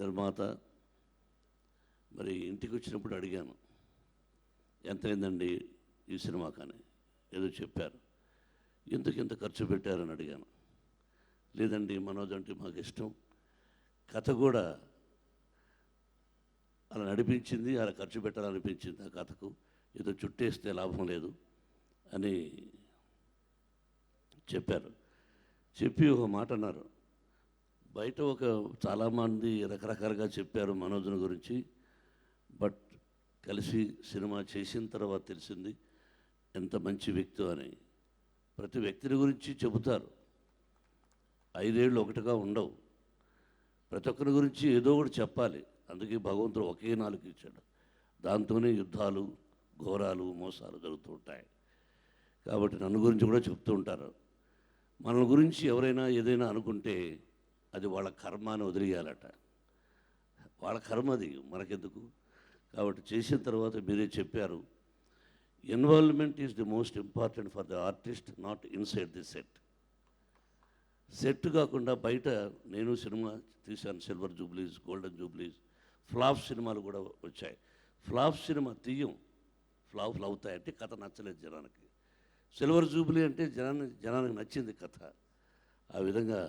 నిర్మాత మరి ఇంటికి వచ్చినప్పుడు అడిగాను, ఎంత అయిందండి ఈ సినిమా కానీ ఏదో చెప్పారు. ఎందుకు ఇంత ఖర్చు పెట్టారని అడిగాను. లేదండి మనోజ్ అంటే మాకు ఇష్టం, కథ కూడా అలా నడిపించింది, అలా ఖర్చు పెట్టాలనిపించింది. ఆ కథకు ఏదో చుట్టేస్తే లాభం లేదు అని చెప్పారు. చెప్పి ఒక మాట అన్నారు, బయట చాలామంది రకరకాలుగా చెప్పారు మనోజ్ని గురించి, బట్ కలిసి సినిమా చేసిన తర్వాత తెలిసింది ఎంత మంచి వ్యక్తి అని. ప్రతి వ్యక్తిని గురించి చెబుతారు, 5 ఏళ్ళు ఒకటిగా ఉండవు. ప్రతి ఒక్కరి గురించి ఏదో ఒకటి చెప్పాలి. అందుకే భగవంతుడు ఒకే 4 ఇచ్చాడు. దాంతోనే యుద్ధాలు, ఘోరాలు, మోసాలు జరుగుతూ ఉంటాయి. కాబట్టి నన్ను గురించి కూడా చెప్తూ ఉంటారు. మన గురించి ఎవరైనా ఏదైనా అనుకుంటే అది వాళ్ళ కర్మ అని వదిలేయాలట. వాళ్ళ కర్మ అది, మనకెందుకు. కాబట్టి చేసిన తర్వాత మీరే చెప్పారు, involvement is the most important for the artist, not inside the set. Set కాకుండా బయట నేను సినిమా తీశాను, సిల్వర్ జూబ్లీస్, గోల్డెన్ జూబ్లీస్, ఫ్లాప్ సినిమాలు కూడా వచ్చాయి. ఫ్లాప్ సినిమా తీయం, ఫ్లాప్లు అవుతాయంటే కథ నచ్చలేదు జనానికి. సిల్వర్ జూబ్లీ అంటే జనానికి నచ్చింది కథ. ఆ విధంగా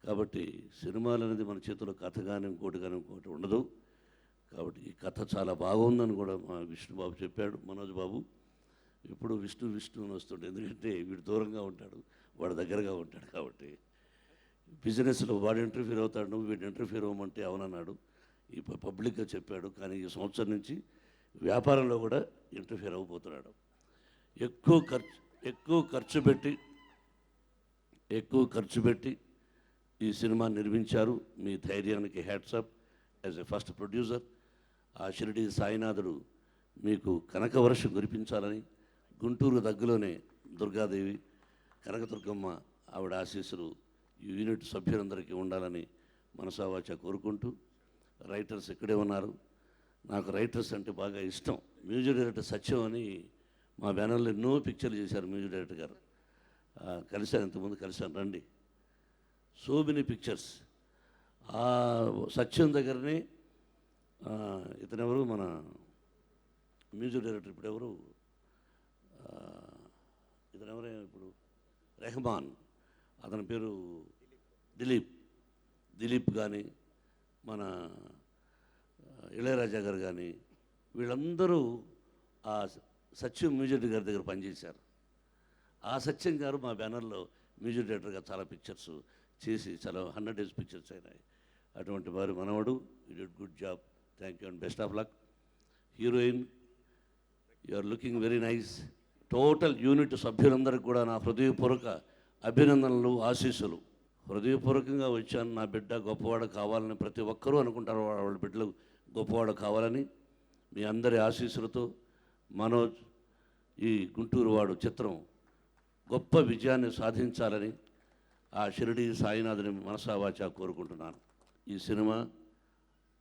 కాబట్టి సినిమాలు అనేది మన చేతిలో కథ కానీ ఇంకోటి ఉండదు. కాబట్టి ఈ కథ చాలా బాగుందని కూడా మా విష్ణుబాబు చెప్పాడు. మనోజ్ బాబు ఇప్పుడు విష్ణు అని వస్తుండే, ఎందుకంటే వీడు దూరంగా ఉంటాడు, వాడు దగ్గరగా ఉంటాడు. కాబట్టి బిజినెస్లో వాడు ఇంటర్ఫీర్ అవుతాడు, నువ్వు వీడు ఇంటర్ఫీర్ అవ్వమంటే అవునన్నాడు. ఈ పబ్లిక్గా చెప్పాడు. కానీ ఈ సంవత్సరం నుంచి వ్యాపారంలో కూడా ఇంటర్ఫీర్ అవ్వబోతున్నాడు. ఎక్కువ ఖర్చు పెట్టి ఈ సినిమా నిర్మించారు. మీ ధైర్యానికి hats off as a first producer. ఆ షిరిడి సాయినాథుడు మీకు కనకవర్షం కురిపించాలని, గుంటూరు దగ్గరలోనే దుర్గాదేవి కనకదుర్గమ్మ ఆవిడ ఆశీస్సులు ఈ యూనిట్ సభ్యులందరికీ ఉండాలని మనసావాచ కోరుకుంటూ, రైటర్స్ ఇక్కడే ఉన్నారు. నాకు రైటర్స్ అంటే బాగా ఇష్టం. మ్యూజిక్ డైరెక్టర్ సత్యం అని మా బ్యానర్లో ఎన్నో పిక్చర్లు చేశారు మ్యూజిక్ డైరెక్టర్ గారు. కలిశాను, ఇంతకుముందు కలిశాను, రండి. So many pictures. ఆ సత్యం దగ్గరనే ఇతనెవరు, మన మ్యూజిక్ డైరెక్టర్ ఇప్పుడు ఎవరు, ఇతనెవరే ఇప్పుడు, రెహమాన్, అతని పేరు దిలీప్ కానీ, మన ఇళయరాజా గారు కానీ, వీళ్ళందరూ ఆ సత్యం మ్యూజిక్ గారి దగ్గర పనిచేశారు. ఆ సత్యం గారు మా బ్యానర్లో మ్యూజిక్ డైరెక్టర్గా చాలా పిక్చర్స్ చేసి చాలా 100 days పిక్చర్స్ అయినాయి. అటువంటి వారు మనవడు, you did good job, thank you and best of luck. Heroine, you are looking very nice. Total unit సభ్యులందరికీ కూడా నా హృదయపూర్వక అభినందనలు, ఆశీస్సులు. హృదయపూర్వకంగా వచ్చాను. నా బిడ్డ గొప్పవాడు కావాలని ప్రతి ఒక్కరూ అనుకుంటారు, వాళ్ళ బిడ్డలు గొప్పవాడు కావాలని. మీ అందరి ఆశీస్సులతో మనోజ్ ఈ గుంటూరు వాడు చిత్రం గొప్ప విజయాన్ని సాధించాలని ఆ షిరిడి సాయినాథుని మనసావాచ కోరుకుంటున్నాను. ఈ సినిమా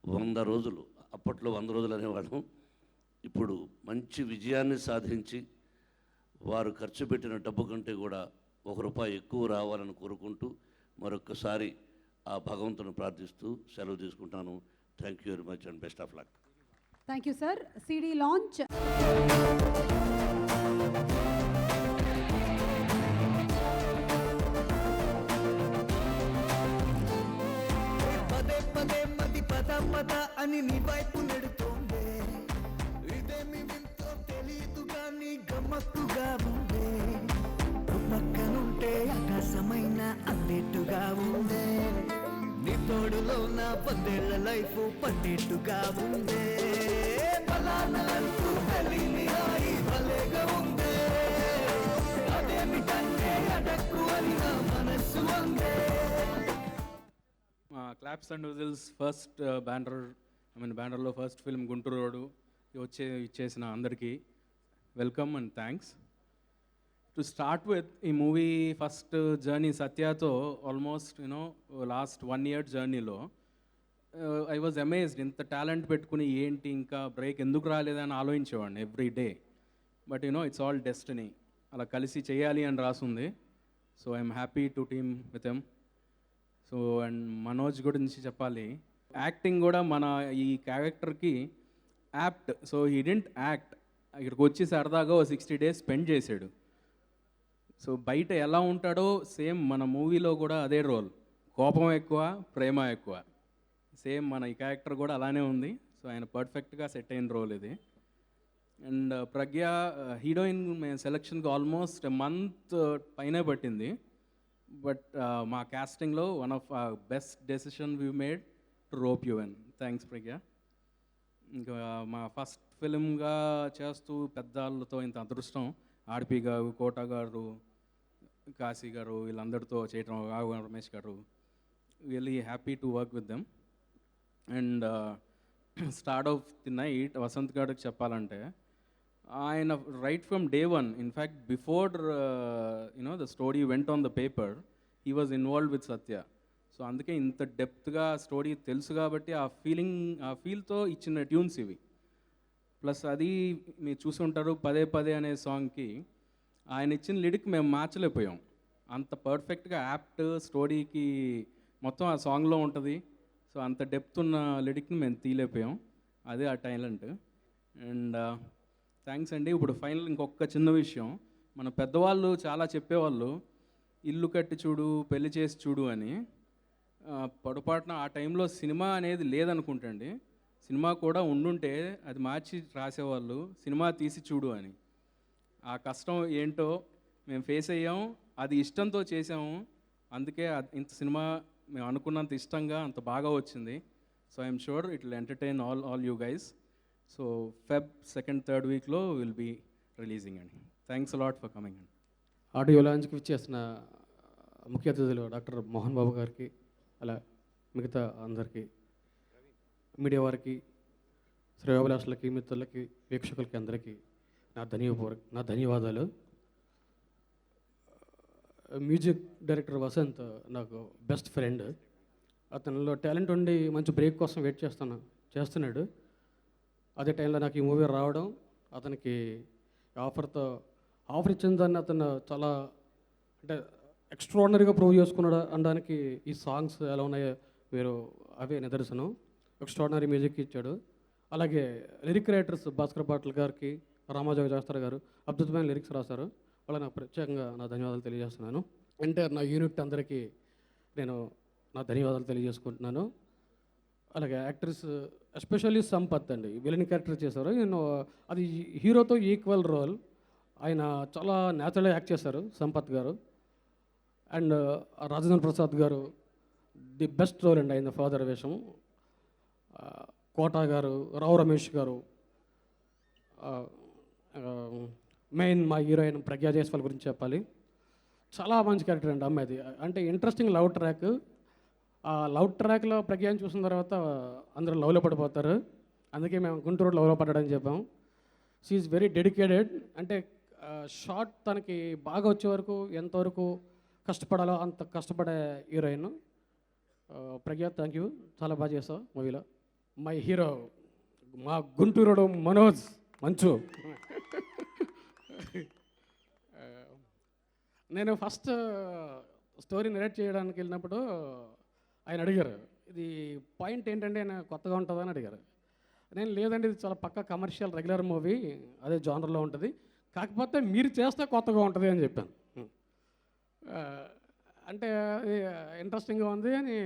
100 రోజులు, అప్పట్లో 100 రోజులు అనేవాళ్ళం, ఇప్పుడు మంచి విజయాన్ని సాధించి వారు ఖర్చు పెట్టిన డబ్బు కంటే కూడా ₹1 ఎక్కువ రావాలని కోరుకుంటూ మరొక్కసారి ఆ భగవంతుని ప్రార్థిస్తూ సెలవు తీసుకుంటాను. Thank you very much and best of luck. Thank you sir. CD launch పదే మది పద అని నీ వైపు నెడుతోందే, ఇదేమి వింతో తెలీదు కానీ గమ్మత్తుగా ఉందే, పక్కనుంటే ఆకాశమైన అన్నట్టుగా ఉందే, నీ తోడులో నా 10 ఏళ్ల లైఫ్ పట్టేట్టుగా ఉందే, బలానంటూ తెలియని హాయి భలేగా ఉందే, అదేమిటంటే అడక్కు అని నా మనస్సు అందే. క్లాప్స్ అండ్ విజిల్స్ ఫస్ట్ బ్యానర్లో ఫస్ట్ ఫిల్మ్ గుంటూరు రోడ్డు ఇచ్చేసిన అందరికీ welcome and thanks. To start with, ఈ మూవీ ఫస్ట్ జర్నీ సత్యతో ఆల్మోస్ట్ లాస్ట్ 1 year జర్నీలో ఐ వాజ్ అమేజ్డ్. ఇంత టాలెంట్ పెట్టుకుని ఏంటి ఇంకా బ్రేక్ ఎందుకు రాలేదని ఆలోచించేవాడిని every day. But it's all destiny, అలా కలిసి చేయాలి అని రాసుంది. So I'm happy to team with them. So and Manoj గురించి చెప్పాలి, యాక్టింగ్ కూడా మన ఈ క్యారెక్టర్కి apt. So he didn't act, ఇక్కడికి వచ్చి సరదాగా 60 days స్పెండ్ చేశాడు. సో బయట ఎలా ఉంటాడో సేమ్ మన మూవీలో కూడా అదే రోల్, కోపం ఎక్కువ, ప్రేమ ఎక్కువ. సేమ్ మన ఈ క్యారెక్టర్ కూడా అలానే ఉంది. సో ఆయన పర్ఫెక్ట్గా సెట్ అయిన రోల్ ఇది. అండ్ ప్రజ్ఞ హీరోయిన్ సెలక్షన్కి ఆల్మోస్ట్ month పైనే పట్టింది. బట్ మా castingలో one of best decision we made to rope you in. Thanks Pragya. ఇంకా మా ఫస్ట్ ఫిలింగా చేస్తూ పెద్దవాళ్ళతో ఇంత అదృష్టం, ఆర్పి గారు, కోట గారు, కాశీ గారు, వీళ్ళందరితో చేయటం, రావు రమేష్ గారు, really happy to work with them. And start of the night Vasanth గారికి చెప్పాలంటే ఆయన right from day one, in fact before the story went on the paper, he was involve with Satya. So అందుకే ఇంత డెప్త్గా స్టోరీ తెలుసు కాబట్టి ఆ ఫీల్తో ఇచ్చిన ట్యూన్స్ ఇవి. ప్లస్ అది మీరు చూసి ఉంటారు, పదే పదే అనే సాంగ్కి ఆయన ఇచ్చిన లిరిక్ మేము మార్చలేకపోయాం. అంత పర్ఫెక్ట్గా యాప్ట్ స్టోరీకి మొత్తం ఆ సాంగ్లో ఉంటుంది. సో అంత డెప్త్ ఉన్న లిరిక్ని మేము తీయలేకపోయాం. అదే ఆ టాలెంట్. అండ్ థ్యాంక్స్ అండి. ఇప్పుడు ఫైనల్ ఇంకొక చిన్న విషయం, మన పెద్దవాళ్ళు చాలా చెప్పేవాళ్ళు, ఇల్లు కట్టి చూడు, పెళ్లి చేసి చూడు అని. పొరపాటున ఆ టైంలో సినిమా అనేది లేదనుకుంటండి. సినిమా కూడా ఉండుంటే అది మార్చి రాసేవాళ్ళు, సినిమా తీసి చూడు అని. ఆ కష్టం ఏంటో మేము ఫేస్ అయ్యాం, అది ఇష్టంతో చేసాము. అందుకే ఇంత సినిమా మేము అనుకున్నంత ఇష్టంగా అంత బాగా వచ్చింది. So I'm sure it will entertain all you guys. So Feb 2nd, 3rd వీక్లో విల్ బీ రిలీజింగ్ అండి. థ్యాంక్స్ అలాట్ ఫర్ కమింగ్ అండి. ఆడియో లాంచ్కి విచ్చేసిన ముఖ్య అతిథులు డాక్టర్ మోహన్ బాబు గారికి, అలా మిగతా అందరికీ, మీడియా వారికి, శ్రేయోభిలాషులకి, మిత్రులకి, వీక్షకులకి అందరికీ నా ధన్యవాదాలు. మ్యూజిక్ డైరెక్టర్ వసంత్ నాకు బెస్ట్ ఫ్రెండ్. అతనిలో టాలెంట్ ఉండి మంచి బ్రేక్ కోసం వెయిట్ చేస్తున్నాడు. అదే టైంలో నాకు ఈ మూవీ రావడం, అతనికి ఆఫర్ ఇచ్చిన దాన్ని అతను చాలా అంటే ఎక్స్ట్రాడినరీగా ప్రూవ్ చేసుకున్నాడు అనడానికి ఈ సాంగ్స్ ఎలా ఉన్నాయో మీరు అవే నిదర్శనం. ఎక్స్ట్రాడినరీ మ్యూజిక్ ఇచ్చాడు. అలాగే లిరిక్ రైటర్స్ భాస్కర్ పాటిల్ గారికి, రామాజోగ శాస్త్రి గారు అద్భుతమైన లిరిక్స్ రాశారు. వాళ్ళకి నాకు ప్రత్యేకంగా నా ధన్యవాదాలు తెలియజేస్తున్నాను. ఎంటైర్ నా యూనిట్ అందరికీ నేను నా ధన్యవాదాలు తెలియజేసుకుంటున్నాను. అలాగే యాక్టర్స్ ఎస్పెషల్లీ సంపత్ అండి, విలన్ క్యారెక్టర్ చేశారు. నేను అది హీరోతో ఈక్వల్ రోల్, ఆయన చాలా న్యాచురల్గా యాక్ట్ చేశారు సంపత్ గారు. అండ్ రాజేంద్ర ప్రసాద్ గారు ది బెస్ట్ రోల్ అండి ఆయన ఫాదర్ వేషం. కోట గారు, రావు రమేష్ గారు, మెయిన్ మా హీరోయిన్ ప్రజ్ఞా జైస్వాల్ గురించి చెప్పాలి. చాలా మంచి క్యారెక్టర్ అండి అమ్మాయిది. అంటే ఇంట్రెస్టింగ్ లవ్ ట్రాక్. ఆ లవ్ ట్రాక్లో ప్రజ్ఞాని చూసిన తర్వాత అందరూ లవ్లో పడిపోతారు. అందుకే మేము గుంటూరు లవ్లో పడ్డాడని చెప్పాం. She's very dedicated. అంటే షార్ట్ తనకి బాగా వచ్చే వరకు ఎంతవరకు కష్టపడాలో అంత కష్టపడే హీరోయిన్ ప్రజ్ఞా. థ్యాంక్ యూ, చాలా బాగా చేసావు మూవీలో. మై హీరో మా గుంటూరుడు మనోజ్ మంచు. నేను ఫస్ట్ స్టోరీ నెరేట్ చేయడానికి వెళ్ళినప్పుడు ఆయన అడిగారు, ఇది పాయింట్ ఏంటంటే ఆయన కొత్తగా ఉంటుందా అని అడిగారు. నేను లేదండి, ఇది చాలా పక్కా కమర్షియల్ రెగ్యులర్ మూవీ, అదే జానర్లో ఉంటుంది, కాకపోతే మీరు చేస్తే కొత్తగా ఉంటుంది అని చెప్పాను. అంటే ఇంట్రెస్టింగ్గా ఉంది అని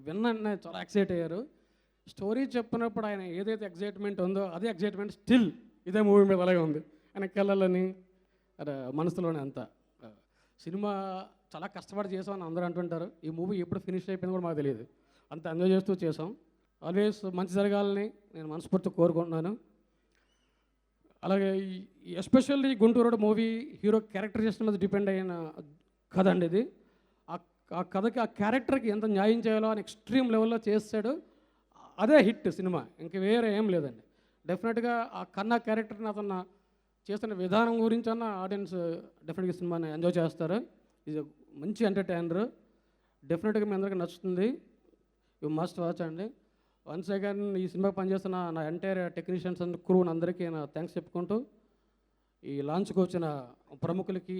విన్నా, చాలా ఎక్సైట్ అయ్యారు. స్టోరీ చెప్పినప్పుడు ఆయన ఏదైతే ఎగ్జైట్మెంట్ ఉందో అదే ఎగ్జైట్మెంట్ స్టిల్ ఇదే మూవీ మీద అలాగే ఉంది. ఆయన కళ్ళని మనసులోనే అంతా. సినిమా చాలా కష్టపడి చేసామని అందరూ అంటుంటారు. ఈ మూవీ ఎప్పుడు ఫినిష్ అయిపోయింది కూడా మాకు తెలియదు, అంత ఎంజాయ్ చేస్తూ చేసాం. ఆల్వేస్ మంచి జరగాలని నేను మనస్ఫూర్తిగా కోరుకుంటున్నాను. అలాగే especially Guntur movie hero characterization మీద డిపెండ్ అయిన కథ అండి ఇది. ఆ కథకి, ఆ క్యారెక్టర్కి ఎంత న్యాయం చేయాలో అని ఎక్స్ట్రీమ్ లెవెల్లో చేస్తాడు. అదే హిట్ సినిమా, ఇంక వేరే ఏం లేదండి. డెఫినెట్గా ఆ కన్నా క్యారెక్టర్ని అతను చేస్తున్న విధానం గురించి అన్న ఆడియన్స్ డెఫినెట్గా సినిమాని ఎంజాయ్ చేస్తారు. ఇది మంచి ఎంటర్టైనర్, డెఫినెట్గా మీ అందరికీ నచ్చుతుంది. యూ మస్ట్ వాచ్ అండి. వన్స్ అగైన్ ఈ సినిమా పనిచేస్తున్న నా ఎంటైర్ టెక్నీషియన్స్ అండ్ క్రూ అందరికీ నా థ్యాంక్స్ చెప్పుకుంటూ, ఈ లాంచ్కి వచ్చిన ప్రముఖులకి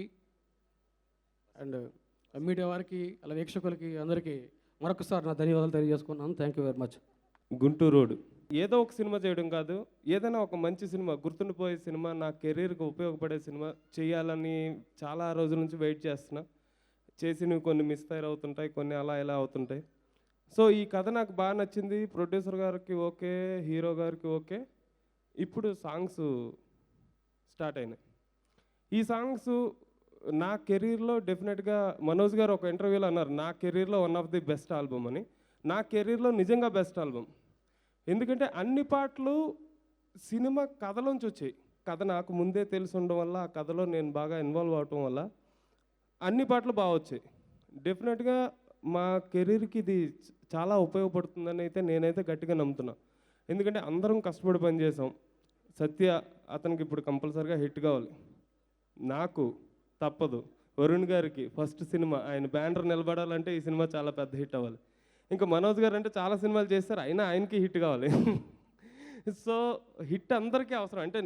అండ్ మీడియా వారికి, అలా వీక్షకులకి అందరికీ మరొకసారి నా ధన్యవాదాలు తెలియజేసుకున్నాను. Thank you very much. Guntur road ఏదో ఒక సినిమా చేయడం కాదు, ఏదైనా ఒక మంచి సినిమా, గుర్తుండిపోయే సినిమా, నా కెరీర్కి ఉపయోగపడే సినిమా చేయాలని చాలా రోజుల నుంచి వెయిట్ చేస్తున్నా. చేసినవి కొన్ని మిస్ఫైర్ అవుతుంటాయి, కొన్ని అలా ఇలా అవుతుంటాయి. సో ఈ కథ నాకు బాగా నచ్చింది. ప్రొడ్యూసర్ గారికి ఓకే, హీరో గారికి ఓకే. ఇప్పుడు సాంగ్స్ స్టార్ట్ అయినాయి. ఈ సాంగ్స్ నా కెరీర్లో డెఫినెట్గా మనోజ్ గారు ఒక ఇంటర్వ్యూలో అన్నారు నా కెరీర్లో one of the best album అని. నా కెరీర్లో నిజంగా బెస్ట్ ఆల్బమ్. ఎందుకంటే అన్ని పాటలు సినిమా కథలోంచి వచ్చాయి. కథ నాకు ముందే తెలిసి ఉండడం వల్ల ఆ కథలో నేను బాగా ఇన్వాల్వ్ అవటం వల్ల అన్ని పాటలు బాగా వచ్చాయి. డెఫినెట్గా మా కెరీర్కి ఇది చాలా ఉపయోగపడుతుందని అయితే నేనైతే గట్టిగా నమ్ముతున్నా. ఎందుకంటే అందరం కష్టపడి పనిచేసాం. సత్య అతనికి ఇప్పుడు కంపల్సరీగా హిట్ కావాలి. నాకు తప్పదు. వరుణ్ గారికి ఫస్ట్ సినిమా ఆయన బ్యానర్ నిలబడాలంటే ఈ సినిమా చాలా పెద్ద హిట్ అవ్వాలి. ఇంకా మనోజ్ గారు అంటే చాలా సినిమాలు చేస్తారు, అయినా ఆయనకి హిట్ కావాలి. సో హిట్ అందరికీ అవసరం. అంటే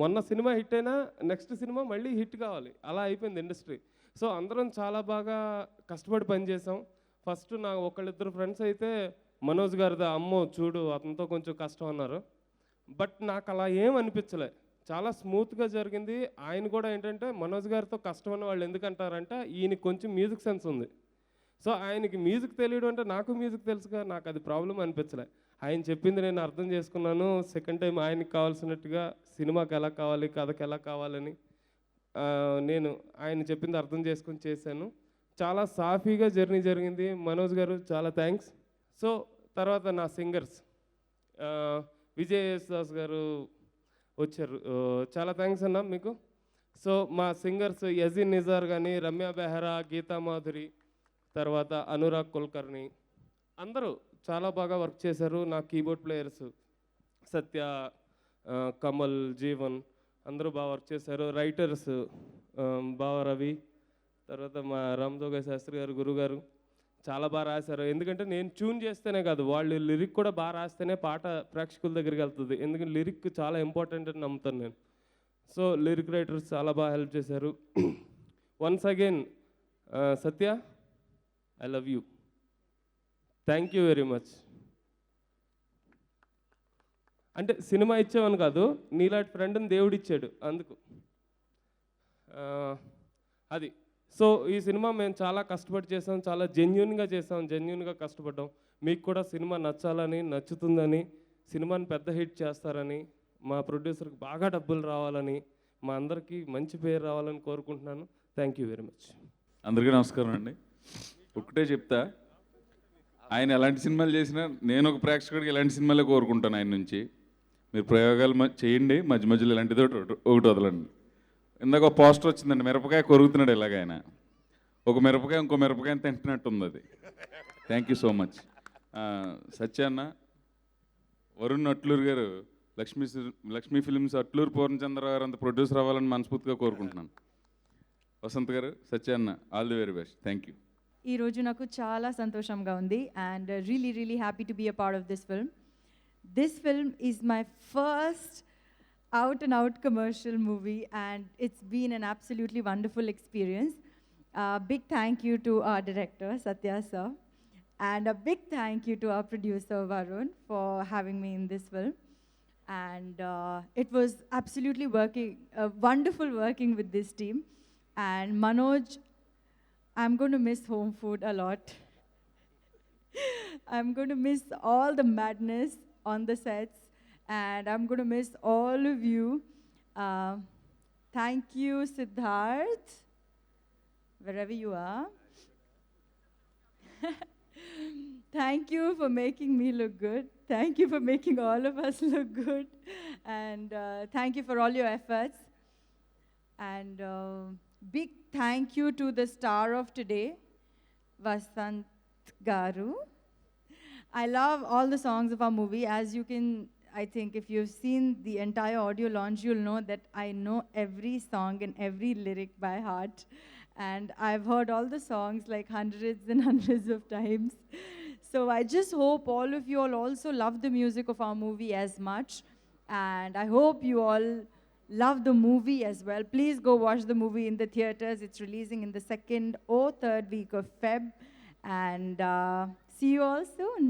మొన్న సినిమా హిట్ అయినా నెక్స్ట్ సినిమా మళ్ళీ హిట్ కావాలి, అలా అయిపోయింది ఇండస్ట్రీ. సో అందరం చాలా బాగా కష్టపడి పనిచేసాం. ఫస్ట్ నా ఒకళ్ళిద్దరు ఫ్రెండ్స్ అయితే మనోజ్ గారిదా అమ్మో చూడు అతనితో కొంచెం కష్టం అన్నారు. బట్ నాకు అలా ఏం అనిపించలే, చాలా స్మూత్గా జరిగింది. ఆయన కూడా ఏంటంటే మనోజ్ గారితో కష్టం అన్న వాళ్ళు ఎందుకంటారంటే ఈయనకి కొంచెం మ్యూజిక్ సెన్స్ ఉంది. సో ఆయనకి మ్యూజిక్ తెలియడం అంటే నాకు మ్యూజిక్ తెలుసుగా, నాకు అది ప్రాబ్లం అనిపించలే. ఆయన చెప్పింది నేను అర్థం చేసుకున్నాను. సెకండ్ టైం ఆయనకి కావాల్సినట్టుగా సినిమాకి ఎలా కావాలి, కథకి ఎలా కావాలని నేను ఆయన చెప్పింది అర్థం చేసుకొని చేశాను. చాలా సాఫీగా జర్నీ జరిగింది. మనోజ్ గారు చాలా థ్యాంక్స్. సో తర్వాత నా సింగర్స్ విజయ్ దాస్ గారు వచ్చారు, చాలా థ్యాంక్స్ అన్న మీకు. సో మా సింగర్స్ యజీన్ నిజార్ కానీ, రమ్య బెహరా, గీతా మాధురి, తర్వాత అనురాగ్ కుల్కర్ని అందరూ చాలా బాగా వర్క్ చేశారు. నా కీబోర్డ్ ప్లేయర్స్ సత్య, కమల్, జీవన్ అందరూ బాగా వర్క్ చేశారు. రైటర్స్ బావ రవి, తర్వాత మా రామజోగయ్య శాస్త్రి గారు, గురుగారు చాలా బాగా రాశారు. ఎందుకంటే నేను ట్యూన్ చేస్తేనే కాదు, వాళ్ళు లిరిక్ కూడా బాగా రాస్తేనే పాట ప్రేక్షకుల దగ్గరికి వెళ్తుంది. ఎందుకంటే లిరిక్ చాలా ఇంపార్టెంట్ అని నమ్ముతాను నేను. సో లిరిక్ రైటర్స్ చాలా బాగా హెల్ప్ చేశారు. Once again Satya, I love you. Thank you very much. అంటే సినిమా ఇచ్చామని కాదు, నీలాంటి ఫ్రెండ్ని దేవుడు ఇచ్చాడు అందుకు అది. సో ఈ సినిమా మేము చాలా కష్టపడి చేసాం, చాలా జెన్యున్గా చేసాం, జెన్యున్గా కష్టపడ్డాం. మీకు కూడా సినిమా నచ్చాలని, నచ్చుతుందని, సినిమాని పెద్ద హిట్ చేస్తారని, మా ప్రొడ్యూసర్కి బాగా డబ్బులు రావాలని, మా అందరికీ మంచి పేరు రావాలని కోరుకుంటున్నాను. Thank you very much. అందరికీ నమస్కారం అండి. ఒకటే చెప్తా, ఆయన ఎలాంటి సినిమాలు చేసినా నేను ఒక ప్రేక్షకుడికి ఎలాంటి సినిమాలే కోరుకుంటాను ఆయన నుంచి. మీరు ప్రయోగాలు చేయండి, మధ్య మధ్యలో ఇలాంటిది ఒకటి వదలండి. ఇందాక ఒక పోస్టర్ వచ్చిందండి, మిరపకాయ కొరుగుతున్నాడు ఇలాగ ఆయన. ఒక మిరపకాయ ఇంకో మిరపకాయ తింటున్నట్టుంది అది. Thank you so much. సత్యాన్న, వరుణ్ అట్లూరు గారు, లక్ష్మీ ఫిల్మ్స్ అట్లూరు పూర్ణచంద్ర గారు అంత ప్రొడ్యూసర్ అవ్వాలని మనస్ఫూర్తిగా కోరుకుంటున్నాను. వసంత్ గారు, సత్యాన్న, all the very best. Thank you. ఈరోజు నాకు చాలా సంతోషంగా ఉంది and really happy to be a part of this film. This film is my first out-and-out commercial movie and it's been an absolutely wonderful experience. Big thank you to our director, Satya sir, and a big thank you to our producer, Varun, for having me in this film. And it was absolutely wonderful working with this team. And Manoj, I'm going to miss home food a lot. I'm going to miss all the madness on the sets, and I'm going to miss all of you. Thank you, Siddharth, wherever you are. Thank you for making me look good. Thank you for making all of us look good. And thank you for all your efforts. And big thank you to the star of today, Vasant Garu. I love all the songs of our movie. As you can, I think if you've seen the entire audio launch, you'll know that I know every song and every lyric by heart. And I've heard all the songs like hundreds and hundreds of times. So I just hope all of you all also love the music of our movie as much. And I hope you all love the movie as well. Please go watch the movie in the theaters. It's releasing in the 2nd or 3rd week of Feb. And see you all soon.